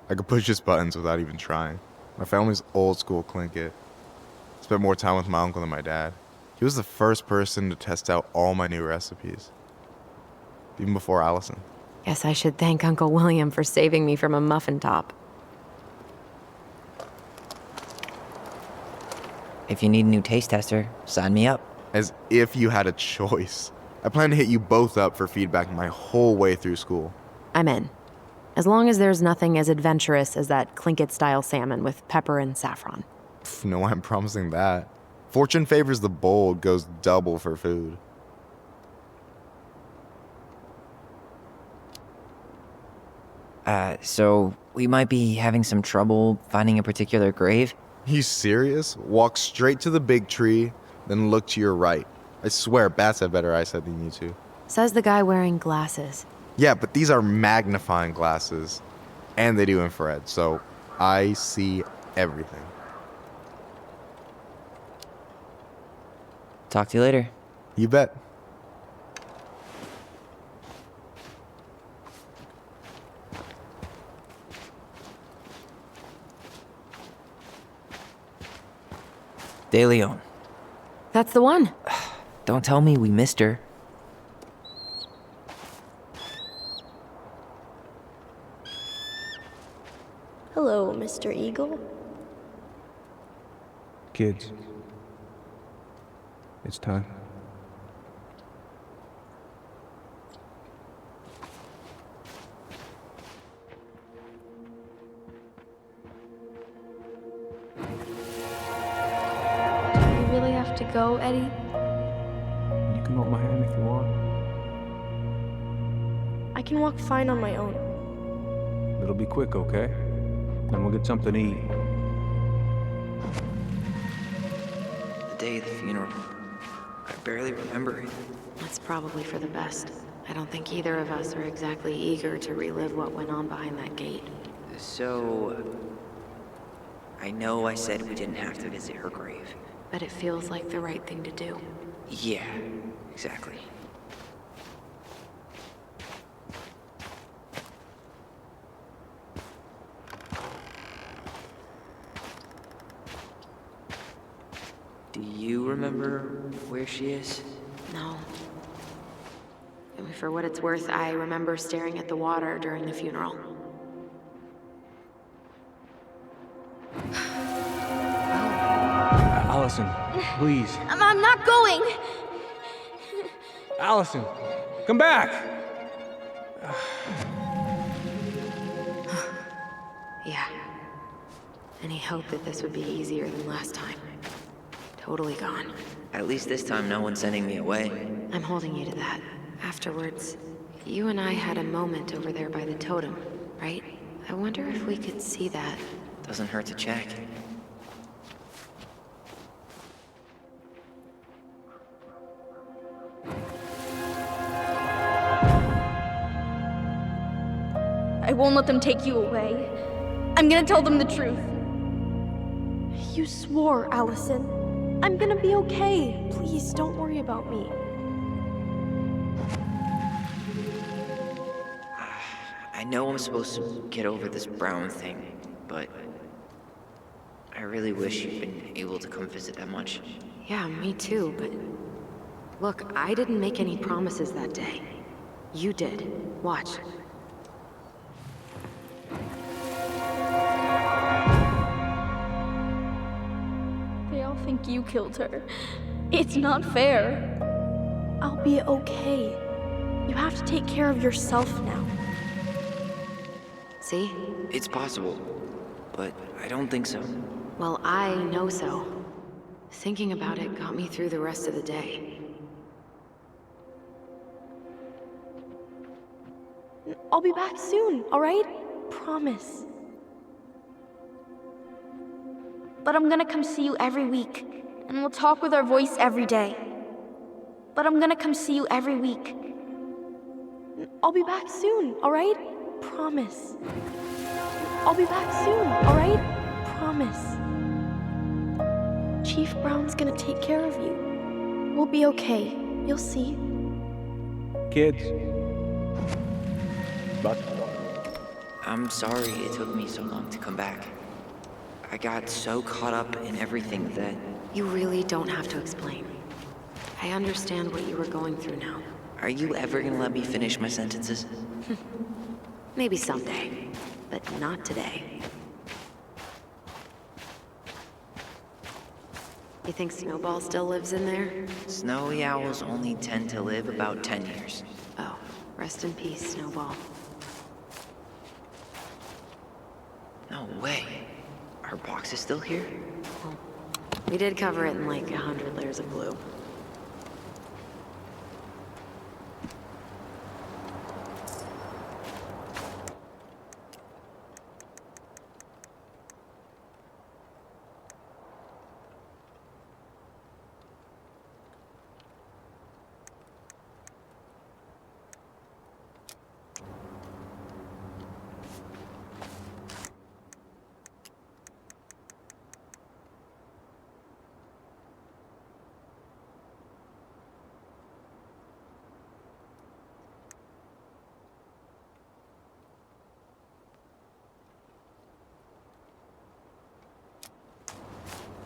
I could push his buttons without even trying. My family's old school Tlingit. Spent more time with my uncle than my dad. He was the first person to test out all my new recipes. Even before Allison. Guess I should thank Uncle William for saving me from a muffin top. If you need a new taste tester, sign me up. As if you had a choice. I plan to hit you both up for feedback my whole way through school. I'm in. As long as there's nothing as adventurous as that Tlingit-style salmon with pepper and saffron. No, I'm promising that. Fortune favors the bold, goes double for food. So we might be having some trouble finding a particular grave? You serious? Walk straight to the big tree, then look to your right. I swear, bats have better eyesight than you two. Says the guy wearing glasses. Yeah, but these are magnifying glasses. And they do infrared, so I see everything. Talk to you later. You bet. De Leon. That's the one. Don't tell me we missed her. Hello, Mr. Eagle. Kids, it's time. Do you really have to go, Eddie? You can hold my hand if you want. I can walk fine on my own. It'll be quick, okay? Then we'll get something to eat. The day of the funeral. I barely remember it. That's probably for the best. I don't think either of us are exactly eager to relive what went on behind that gate. So... I know I said we didn't have to visit her grave. But it feels like the right thing to do. Yeah, exactly. Do you remember where she is? No. I mean, for what it's worth, I remember staring at the water during the funeral. Allison, please. I'm not going! Allison, come back! Yeah. Any hope that this would be easier than last time? Totally gone. At least this time no one's sending me away. I'm holding you to that. Afterwards, you and I had a moment over there by the totem, right? I wonder if we could see that. Doesn't hurt to check. I won't let them take you away. I'm gonna tell them the truth. You swore, Allison. I'm gonna be okay. Please, don't worry about me. I know I'm supposed to get over this Brown thing, but... I really wish you'd been able to come visit that much. Yeah, me too, but... Look, I didn't make any promises that day. You did. Watch. They all think you killed her. It's not fair. I'll be okay. You have to take care of yourself now. See? It's possible, but I don't think so. Well, I know so. Thinking about it got me through the rest of the day. I'll be back soon, alright? Promise. But I'm gonna come see you every week, and we'll talk with our voice every day. But I'm gonna come see you every week. I'll be back soon, alright? Promise. I'll be back soon, alright? Promise. Chief Brown's gonna take care of you. We'll be okay. You'll see. Kids. I'm sorry it took me so long to come back. I got so caught up in everything that... You really don't have to explain. I understand what you were going through now. Are you ever gonna let me finish my sentences? Maybe someday, but not today. You think Snowball still lives in there? Snowy owls only tend to live about 10 years. Oh, rest in peace, Snowball. No way. Our box is still here? Well, we did cover it in like 100 layers of glue.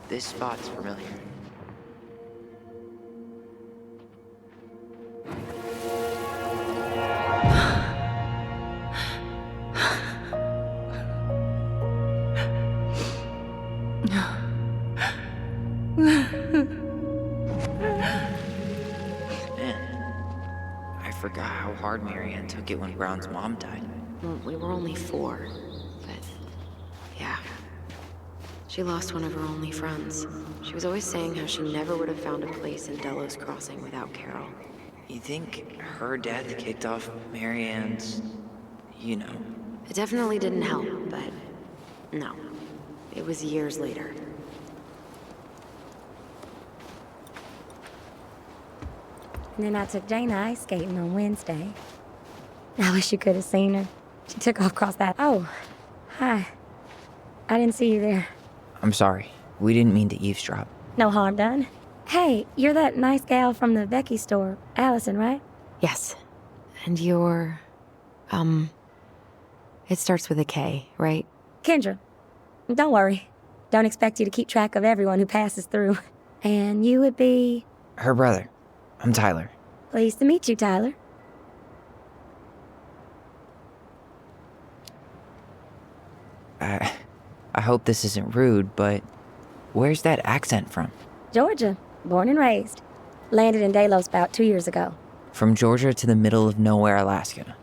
This spot's familiar. I forgot how hard Marianne took it when Brown's mom died. Well, we were only 4, but yeah. She lost one of her only friends. She was always saying how she never would have found a place in Delos Crossing without Carol. You think her death kicked off Marianne's, you know? It definitely didn't help, but no. It was years later. And then I took Jaina ice skating on Wednesday. I wish you could have seen her. She took off across that. Oh, hi. I didn't see you there. I'm sorry. We didn't mean to eavesdrop. No harm done. Hey, you're that nice gal from the Becky store, Allison, right? Yes. And you're... It starts with a K, right? Kendra. Don't worry. Don't expect you to keep track of everyone who passes through. And you would be... Her brother. I'm Tyler. Pleased to meet you, Tyler. I hope this isn't rude, but where's that accent from? Georgia. Born and raised. Landed in Delos about 2 years ago. From Georgia to the middle of nowhere, Alaska.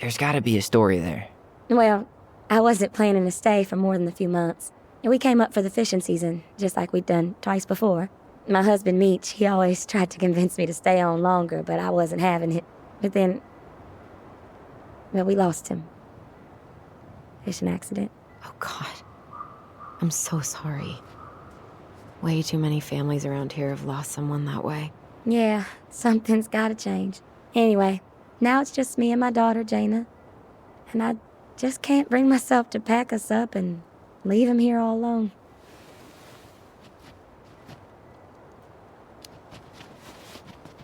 There's gotta be a story there. Well, I wasn't planning to stay for more than a few months. And we came up for the fishing season, just like we'd done twice before. My husband, Meech, he always tried to convince me to stay on longer, but I wasn't having it. But then... well, we lost him. Fishing accident. Oh, God. I'm so sorry. Way too many families around here have lost someone that way. Yeah, something's gotta change. Anyway, now it's just me and my daughter, Jaina. And I just can't bring myself to pack us up and leave him here all alone.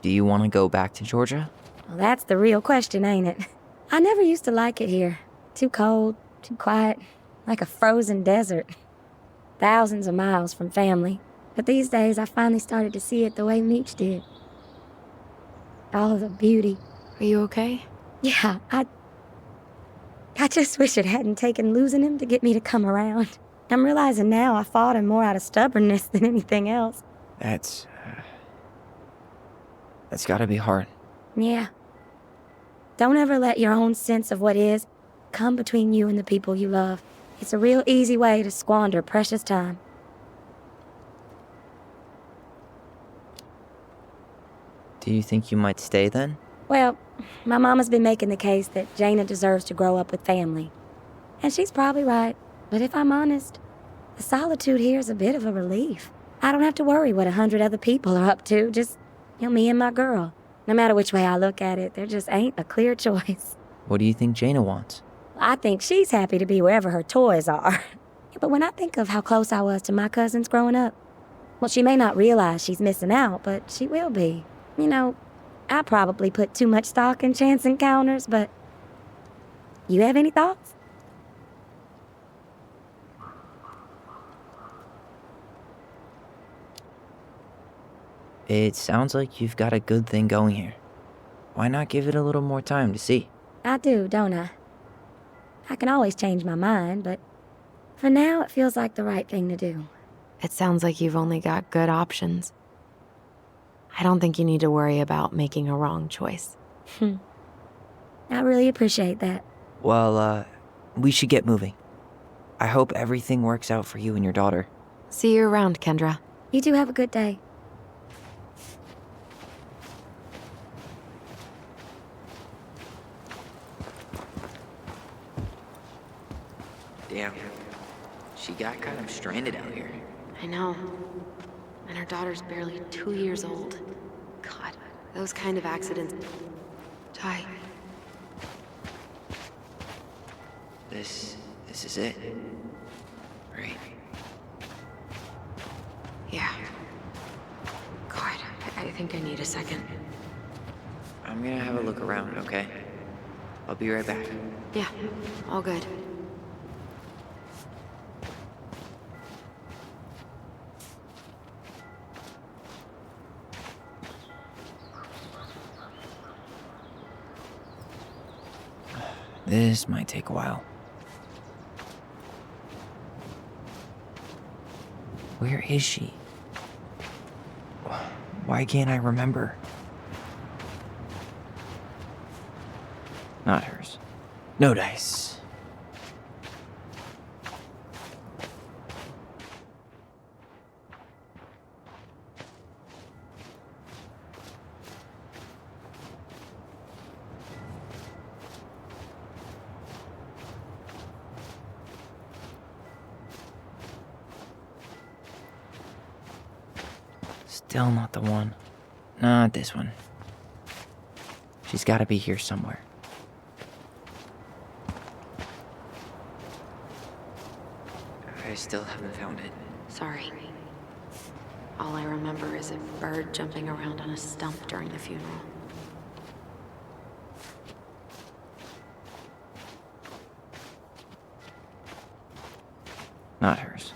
Do you want to go back to Georgia? Well, that's the real question, ain't it? I never used to like it here. Too cold, too quiet, like a frozen desert. Thousands of miles from family. But these days, I finally started to see it the way Meech did. All of the beauty. Are you okay? Yeah, I just wish it hadn't taken losing him to get me to come around. I'm realizing now I fought him more out of stubbornness than anything else. That's gotta be hard. Yeah. Don't ever let your own sense of what is come between you and the people you love. It's a real easy way to squander precious time. Do you think you might stay then? Well, my mama's been making the case that Jaina deserves to grow up with family. And she's probably right. But if I'm honest, the solitude here is a bit of a relief. I don't have to worry what 100 other people are up to, just, me and my girl. No matter which way I look at it, there just ain't a clear choice. What do you think Jaina wants? I think she's happy to be wherever her toys are. But when I think of how close I was to my cousins growing up, well, she may not realize she's missing out, but she will be. I probably put too much stock in chance encounters, but... You have any thoughts? It sounds like you've got a good thing going here. Why not give it a little more time to see? I do, don't I? I can always change my mind, but for now it feels like the right thing to do. It sounds like you've only got good options. I don't think you need to worry about making a wrong choice. I really appreciate that. Well, we should get moving. I hope everything works out for you and your daughter. See you around, Kendra. You two have a good day. Damn. She got kind of stranded out here. I know. And her daughter's barely 2 years old. God, those kind of accidents... Ty. This is it. Right? Yeah. God, I think I need a second. I'm gonna have a look around, okay? I'll be right back. Yeah, all good. This might take a while. Where is she? Why can't I remember? Not hers. No dice. Still not the one. Not this one. She's gotta be here somewhere. I still haven't found it. Sorry. All I remember is a bird jumping around on a stump during the funeral. Not hers.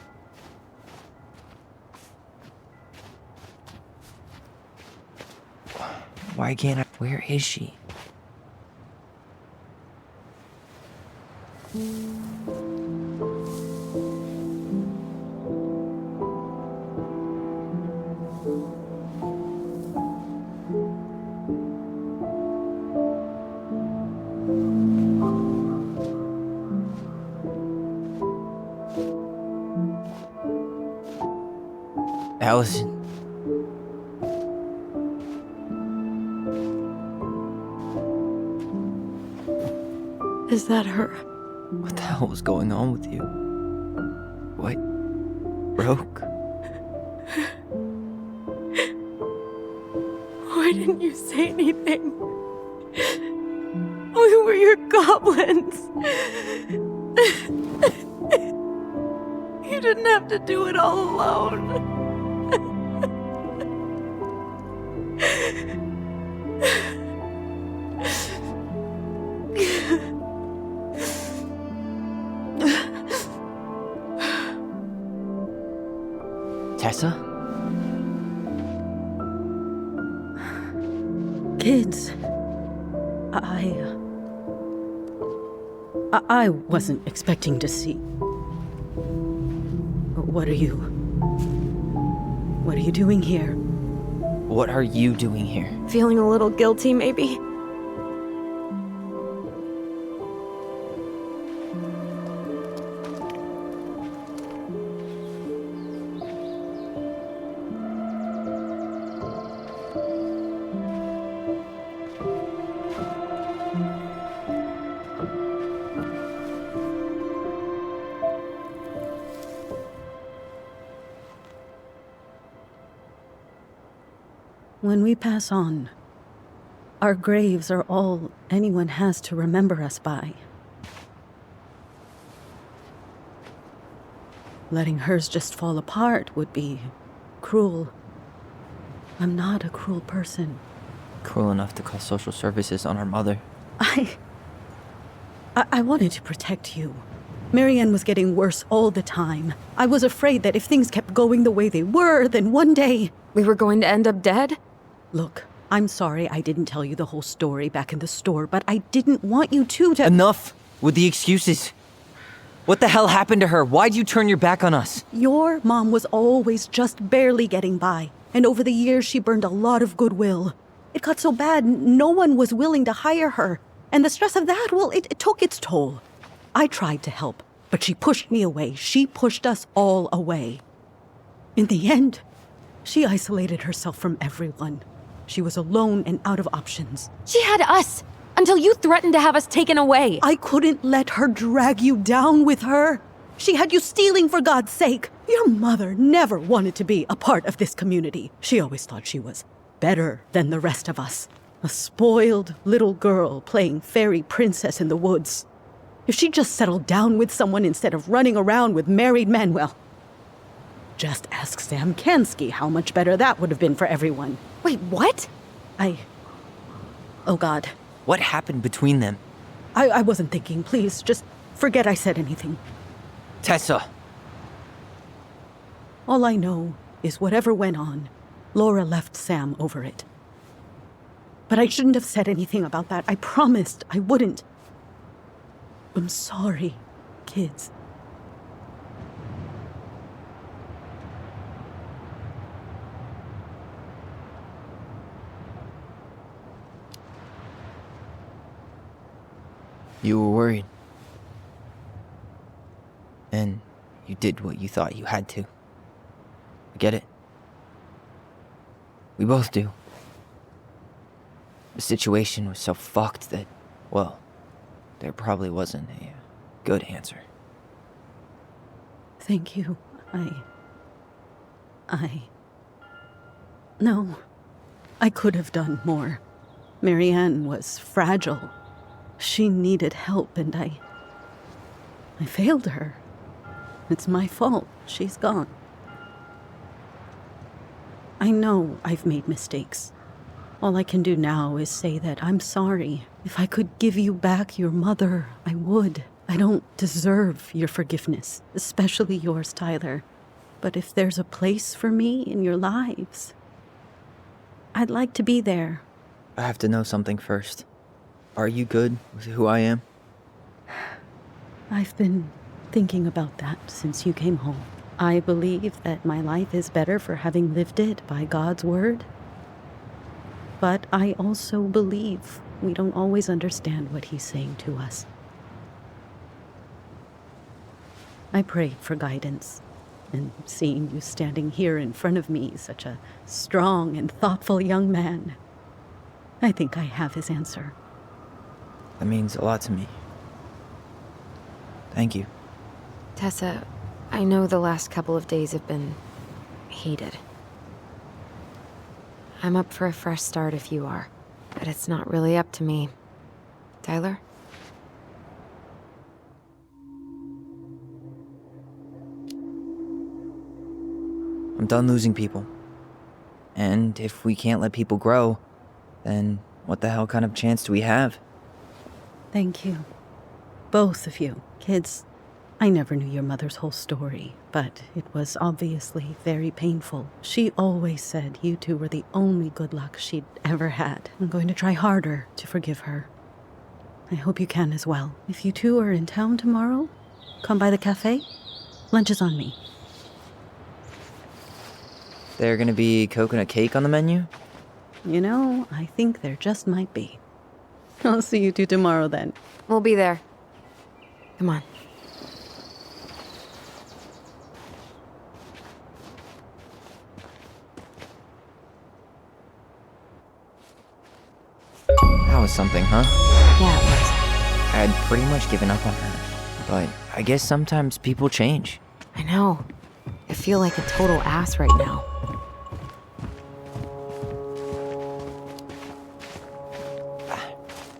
Why can't I? Where is she? Allison. Is that her? What the hell was going on with you? What broke? Why didn't you say anything? We were your goblins. You didn't have to do it all alone. Tessa? Kids, I wasn't expecting to see. What are you doing here? What are you doing here? Feeling a little guilty, maybe? When we pass on, our graves are all anyone has to remember us by. Letting hers just fall apart would be cruel. I'm not a cruel person. Cruel enough to call social services on our mother. I wanted to protect you. Marianne was getting worse all the time. I was afraid that if things kept going the way they were, then one day... We were going to end up dead? Look, I'm sorry I didn't tell you the whole story back in the store, but I didn't want you to... Enough with the excuses. What the hell happened to her? Why'd you turn your back on us? Your mom was always just barely getting by, and over the years she burned a lot of goodwill. It got so bad, no one was willing to hire her, and the stress of that, well, it took its toll. I tried to help, but she pushed me away. She pushed us all away. In the end, she isolated herself from everyone. She was alone and out of options. She had us, until you threatened to have us taken away. I couldn't let her drag you down with her. She had you stealing for God's sake. Your mother never wanted to be a part of this community. She always thought she was better than the rest of us. A spoiled little girl playing fairy princess in the woods. If she just settled down with someone instead of running around with married men, well, just ask Sam Kansky how much better that would have been for everyone. Wait, what? Oh God. What happened between them? I wasn't thinking. Please, just forget I said anything. Tessa! All I know is whatever went on, Laura left Sam over it. But I shouldn't have said anything about that. I promised I wouldn't. I'm sorry, kids. You were worried. And you did what you thought you had to. I get it. We both do. The situation was so fucked that, well, there probably wasn't a good answer. Thank you. No, I could have done more. Marianne was fragile. She needed help, and I failed her. It's my fault. She's gone. I know I've made mistakes. All I can do now is say that I'm sorry. If I could give you back your mother, I would. I don't deserve your forgiveness, especially yours, Tyler. But if there's a place for me in your lives, I'd like to be there. I have to know something first. Are you good with who I am? I've been thinking about that since you came home. I believe that my life is better for having lived it by God's word. But I also believe we don't always understand what he's saying to us. I prayed for guidance, and seeing you standing here in front of me, such a strong and thoughtful young man, I think I have his answer. That means a lot to me. Thank you. Tessa, I know the last couple of days have been heated. I'm up for a fresh start if you are, but it's not really up to me. Tyler? I'm done losing people. And if we can't let people grow, then what the hell kind of chance do we have? Thank you. Both of you. Kids, I never knew your mother's whole story, but it was obviously very painful. She always said you two were the only good luck she'd ever had. I'm going to try harder to forgive her. I hope you can as well. If you two are in town tomorrow, come by the cafe. Lunch is on me. There gonna be coconut cake on the menu? You know, I think there just might be. I'll see you two tomorrow then. We'll be there. Come on. That was something, huh? Yeah, it was. I had pretty much given up on her. But I guess sometimes people change. I know. I feel like a total ass right now.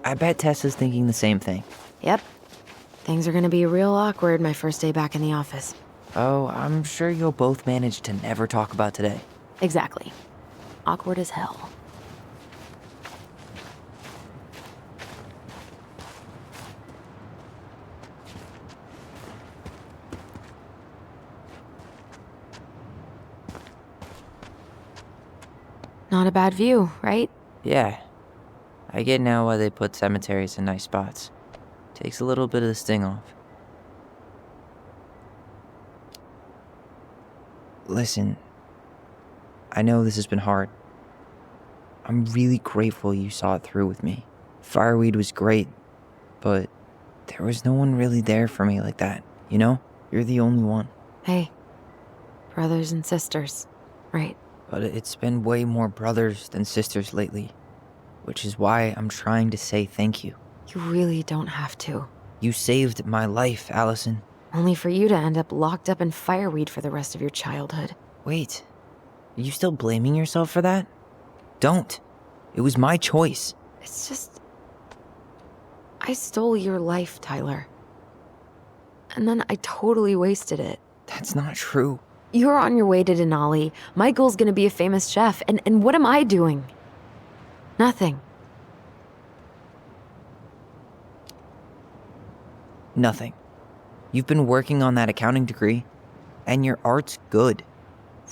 I bet Tessa's thinking the same thing. Yep. Things are gonna be real awkward my first day back in the office. Oh, I'm sure you'll both manage to never talk about today. Exactly. Awkward as hell. Not a bad view, right? Yeah. I get now why they put cemeteries in nice spots. Takes a little bit of the sting off. Listen, I know this has been hard. I'm really grateful you saw it through with me. Fireweed was great, but there was no one really there for me like that, you know? You're the only one. Hey, brothers and sisters, right? But it's been way more brothers than sisters lately, which is why I'm trying to say thank you. You really don't have to. You saved my life, Allison. Only for you to end up locked up in fireweed for the rest of your childhood. Wait, are you still blaming yourself for that? Don't. It was my choice. It's just... I stole your life, Tyler. And then I totally wasted it. That's not true. You're on your way to Denali. Michael's gonna be a famous chef, and what am I doing? Nothing. Nothing. You've been working on that accounting degree, and your art's good.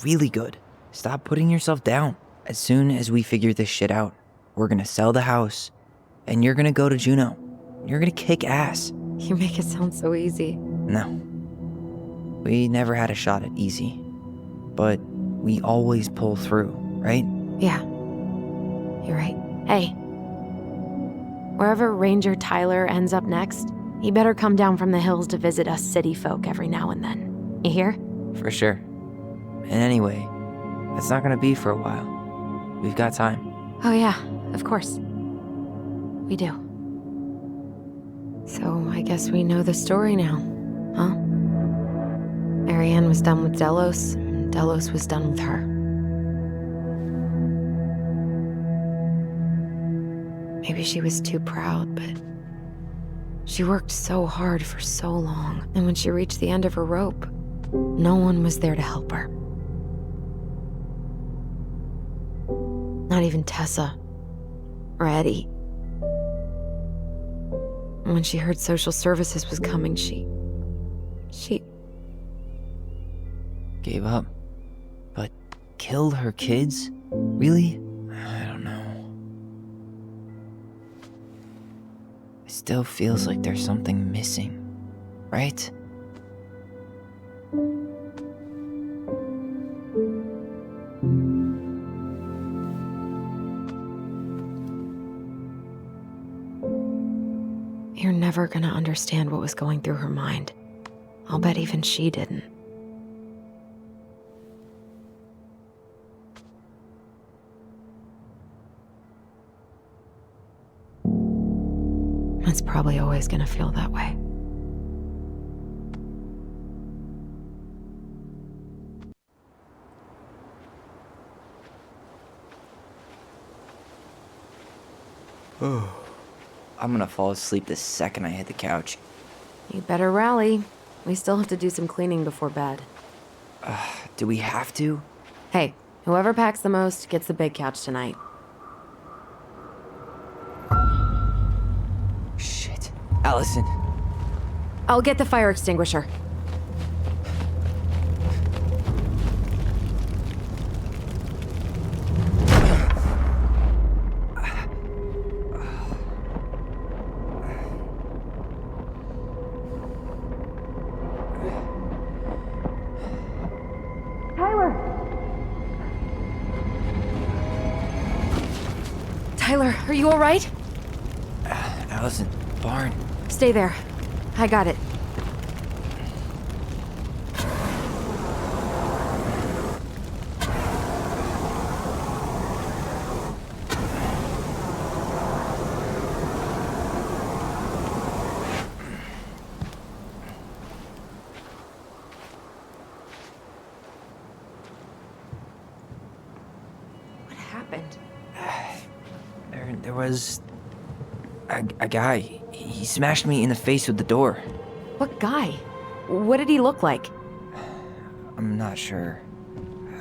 Really good. Stop putting yourself down. As soon as we figure this shit out, we're gonna sell the house, and you're gonna go to Juneau. You're gonna kick ass. You make it sound so easy. No. We never had a shot at easy. But we always pull through, right? Yeah. You're right. Hey. Wherever Ranger Tyler ends up next, he better come down from the hills to visit us city folk every now and then. You hear? For sure. And anyway, that's not gonna be for a while. We've got time. Oh yeah, of course. We do. So I guess we know the story now, huh? Marianne was done with Delos, and Delos was done with her. Maybe she was too proud, but she worked so hard for so long, and when she reached the end of her rope, no one was there to help her. Not even Tessa or Eddie. And when she heard social services was coming, she Gave up. But killed her kids? Really? I don't know. It still feels like there's something missing, right? You're never gonna understand what was going through her mind. I'll bet even she didn't. It's probably always gonna feel that way. I'm gonna fall asleep the second I hit the couch. You better rally. We still have to do some cleaning before bed. Do we have to? Hey, whoever packs the most gets the big couch tonight. Shit. Allison. I'll get the fire extinguisher. Tyler, are you all right? Allison, barn. Stay there. I got it. What happened? There was a guy. He smashed me in the face with the door. What guy? What did he look like? I'm not sure.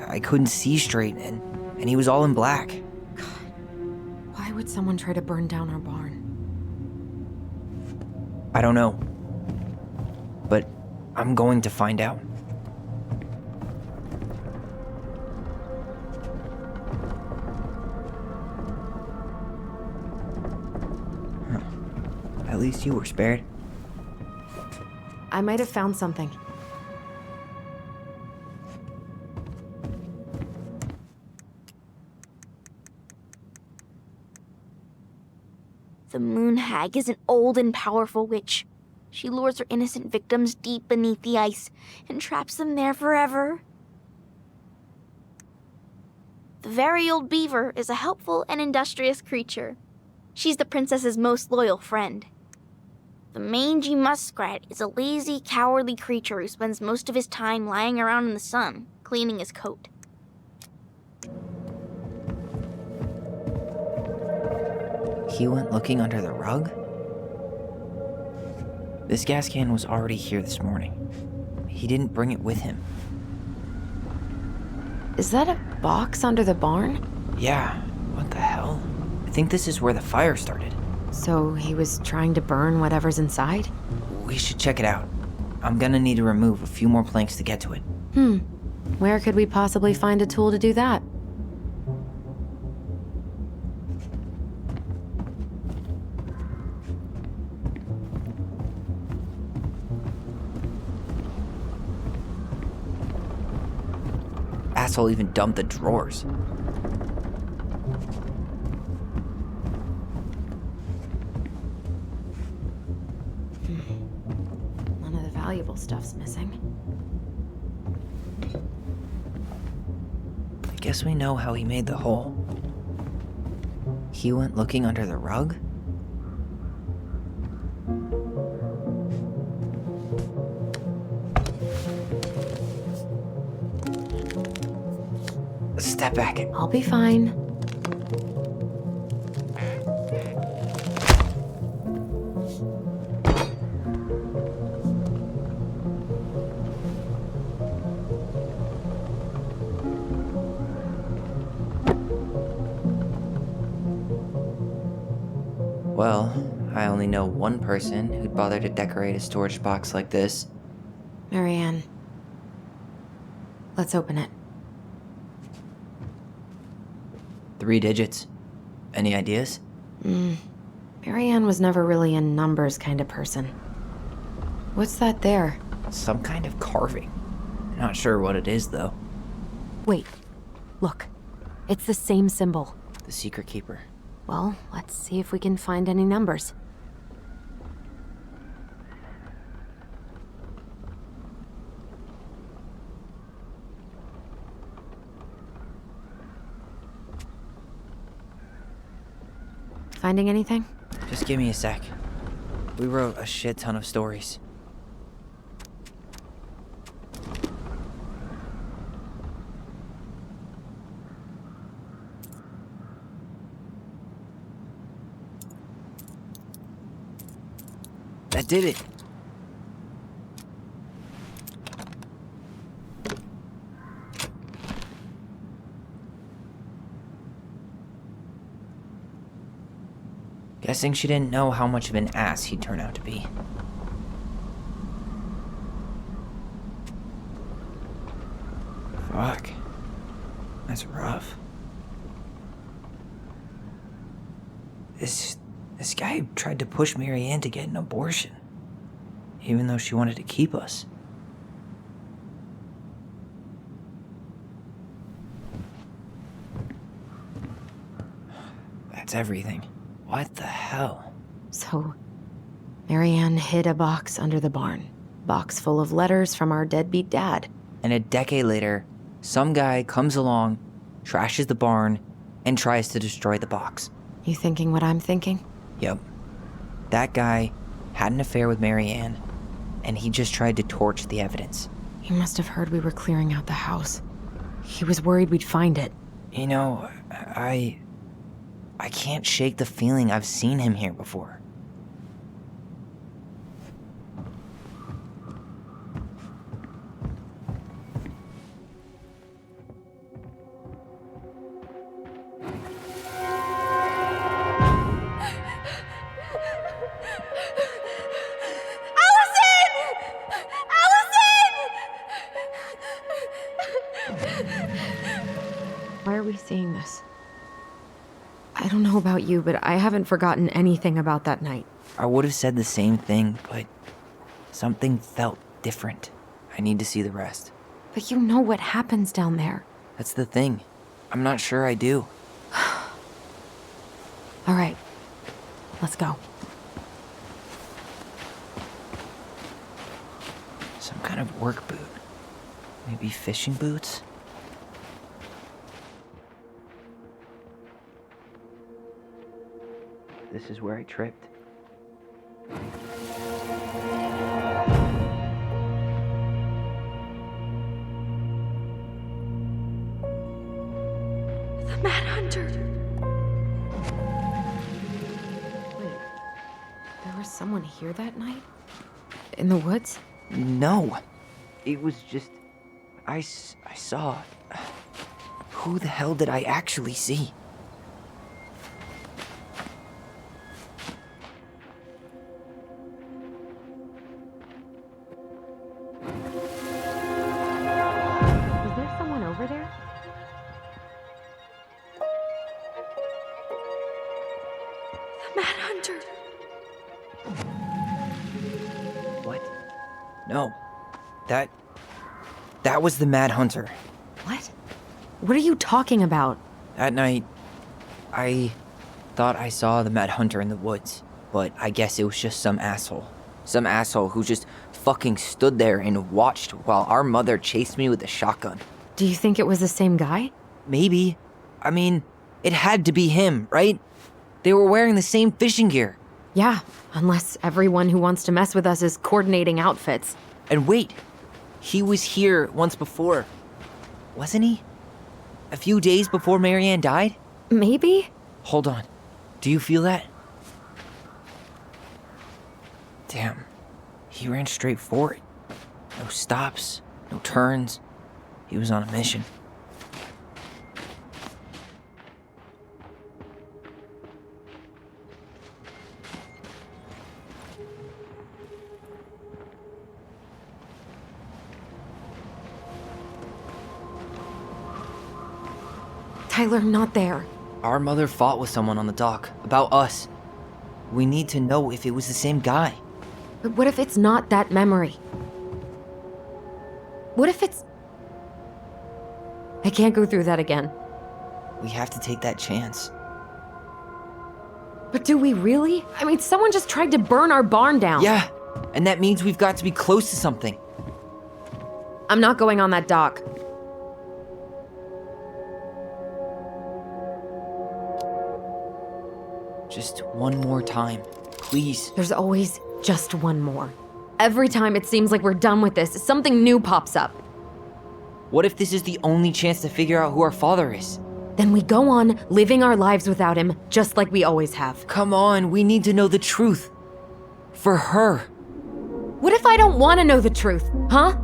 I couldn't see straight, and he was all in black. God, why would someone try to burn down our barn? I don't know. But I'm going to find out. At least you were spared. I might have found something. The Moon Hag is an old and powerful witch. She lures her innocent victims deep beneath the ice and traps them there forever. The very old beaver is a helpful and industrious creature. She's the princess's most loyal friend. The mangy muskrat is a lazy, cowardly creature who spends most of his time lying around in the sun, cleaning his coat. He went looking under the rug? This gas can was already here this morning. He didn't bring it with him. Is that a box under the barn? Yeah, what the hell? I think this is where the fire started. So he was trying to burn whatever's inside? We should check it out. I'm gonna need to remove a few more planks to get to it. Where could we possibly find a tool to do that? asshole even dumped the drawers? None of the valuable stuff's missing. I guess we know how he made the hole. He went looking under the rug? Step back. I'll be fine. Well, I only know one person who'd bother to decorate a storage box like this. Marianne. Let's open it. 3 digits. Any ideas? Marianne was never really a numbers kind of person. What's that there? Some kind of carving. Not sure what it is, though. Wait. Look. It's the same symbol. The secret keeper. Well, let's see if we can find any numbers. Finding anything? Just give me a sec. We wrote a shit ton of stories. That did it. Guessing she didn't know how much of an ass he'd turn out to be. Fuck. That's rough. This guy tried to push Marianne to get an abortion, even though she wanted to keep us. That's everything. What the hell? So, Marianne hid a box under the barn. Box full of letters from our deadbeat dad. And a decade later, some guy comes along, trashes the barn, and tries to destroy the box. You thinking what I'm thinking? Yep. That guy had an affair with Marianne, and he just tried to torch the evidence. He must have heard we were clearing out the house. He was worried we'd find it. You know, I can't shake the feeling I've seen him here before. Why are we seeing this? I don't know about you, but I haven't forgotten anything about that night. I would have said the same thing, but something felt different. I need to see the rest. But you know what happens down there. That's the thing. I'm not sure I do. All right, let's go. Some kind of work boot. Maybe fishing boots? This is where I tripped. The Mad Hunter. Wait, there was someone here that night? In the woods? No. It was just... I saw... Who the hell did I actually see? Was there someone over there? The Mad Hunter. What? No. That was the Mad Hunter. What? What are you talking about? That night, I thought I saw the Mad Hunter in the woods, but I guess it was just some asshole. Some asshole who just fucking stood there and watched while our mother chased me with a shotgun. Do you think it was the same guy? Maybe. I mean, it had to be him, right? They were wearing the same fishing gear. Yeah, unless everyone who wants to mess with us is coordinating outfits. And wait, he was here once before, wasn't he? A few days before Marianne died? Maybe? Hold on. Do you feel that? Damn. He ran straight for it. No stops, no turns. He was on a mission. Tyler, not there. Our mother fought with someone on the dock about us. We need to know if it was the same guy. But what if it's not that memory? What if it's... I can't go through that again. We have to take that chance. But do we really? I mean, someone just tried to burn our barn down. Yeah, and that means we've got to be close to something. I'm not going on that dock. Just one more time, please. There's always just one more. Every time it seems like we're done with this, something new pops up. What if this is the only chance to figure out who our father is? Then we go on living our lives without him, just like we always have. Come on, we need to know the truth. For her. What if I don't want to know the truth, huh?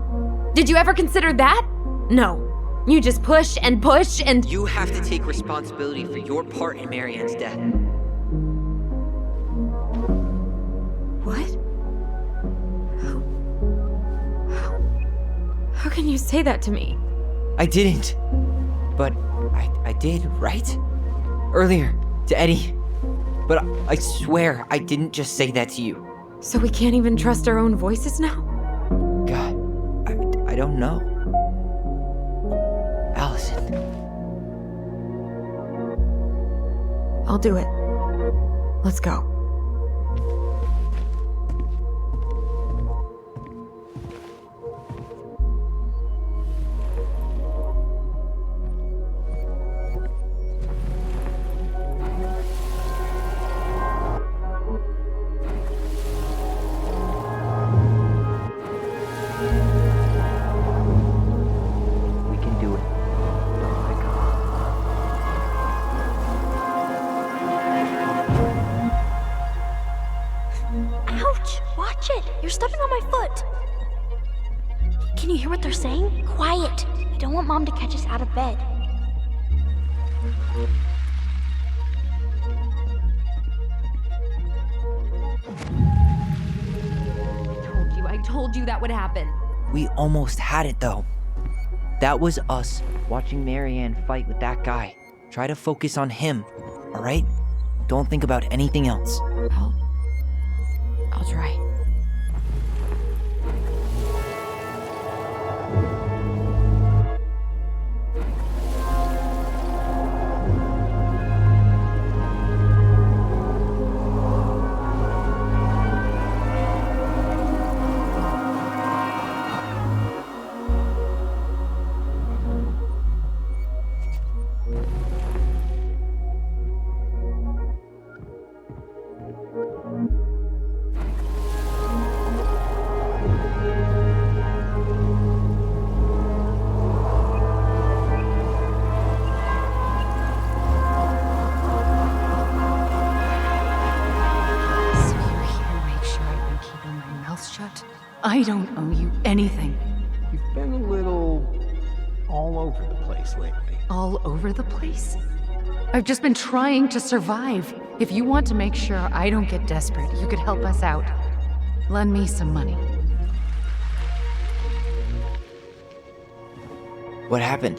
Did you ever consider that? No. You just push and push and... You have to take responsibility for your part in Marianne's death. What? How can you say that to me? I didn't. But I did, right? Earlier, to Eddie. But I swear I didn't just say that to you. So we can't even trust our own voices now? God, I don't know. Allison. I'll do it. Let's go. You're stepping on my foot. Can you hear what they're saying? Quiet. I don't want Mom to catch us out of bed. I told you that would happen. We almost had it, though. That was us watching Marianne fight with that guy. Try to focus on him, all right? Don't think about anything else. I'll try. I don't owe you anything. You've been a little all over the place lately. All over the place? I've just been trying to survive. If you want to make sure I don't get desperate, you could help us out. Lend me some money. What happened?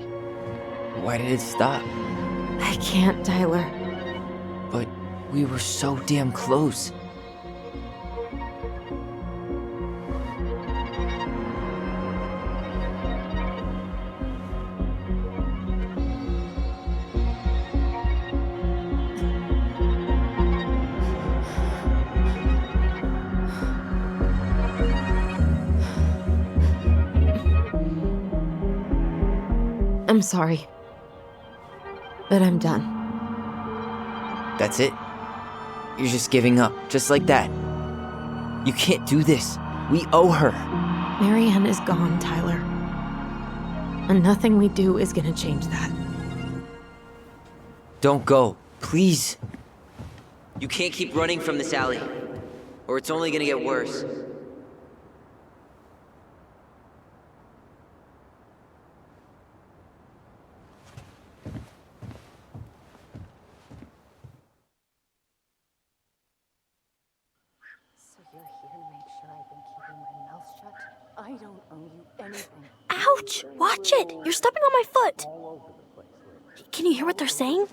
Why did it stop? I can't, Tyler. But we were so damn close. I'm sorry. But I'm done. That's it? You're just giving up, just like that. You can't do this. We owe her. Marianne is gone, Tyler. And nothing we do is gonna change that. Don't go, please. You can't keep running from this alley, or it's only gonna get worse. So you're here to make sure I've been keeping my mouth shut? I don't owe you anything. Ouch! Watch it! You're stepping on my foot! Can you hear what they're saying?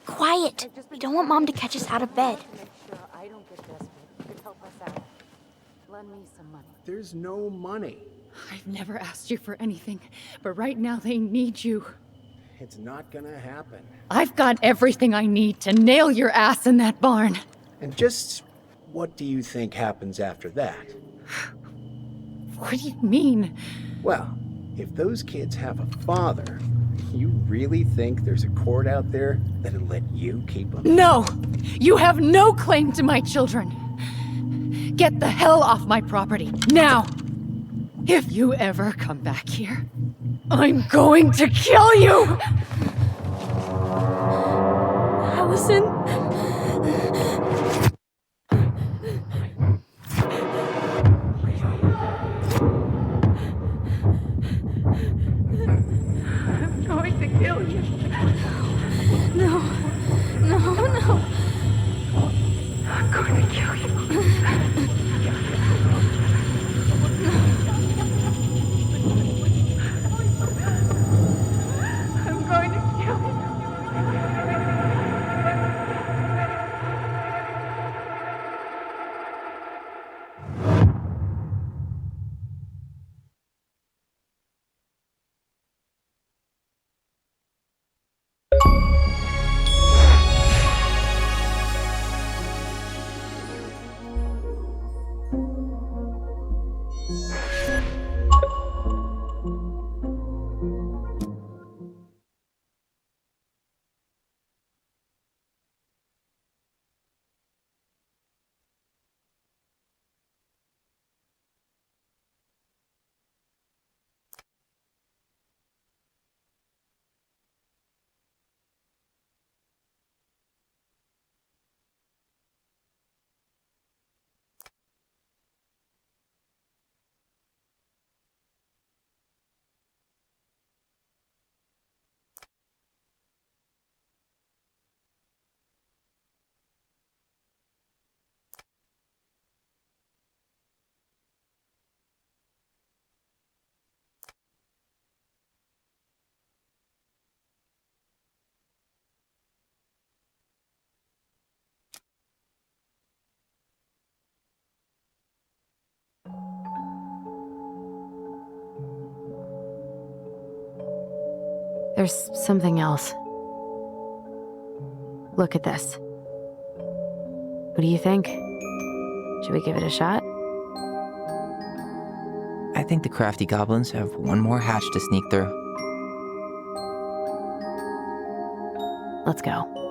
Quiet! We don't want Mom to catch us out of bed. Make sure I don't get desperate. You could help us out. Lend me some money. There's no money. I've never asked you for anything, but right now they need you. It's not gonna happen. I've got everything I need to nail your ass in that barn. And just what do you think happens after that? What do you mean? Well, if those kids have a father, you really think there's a court out there that'll let you keep them? No! You have no claim to my children! Get the hell off my property, now! If you ever come back here, I'm going to kill you! Allison? I'm going to kill you. No. I'm going to kill you. I'm going to kill you. There's something else. Look at this. What do you think? Should we give it a shot? I think the crafty goblins have one more hatch to sneak through. Let's go.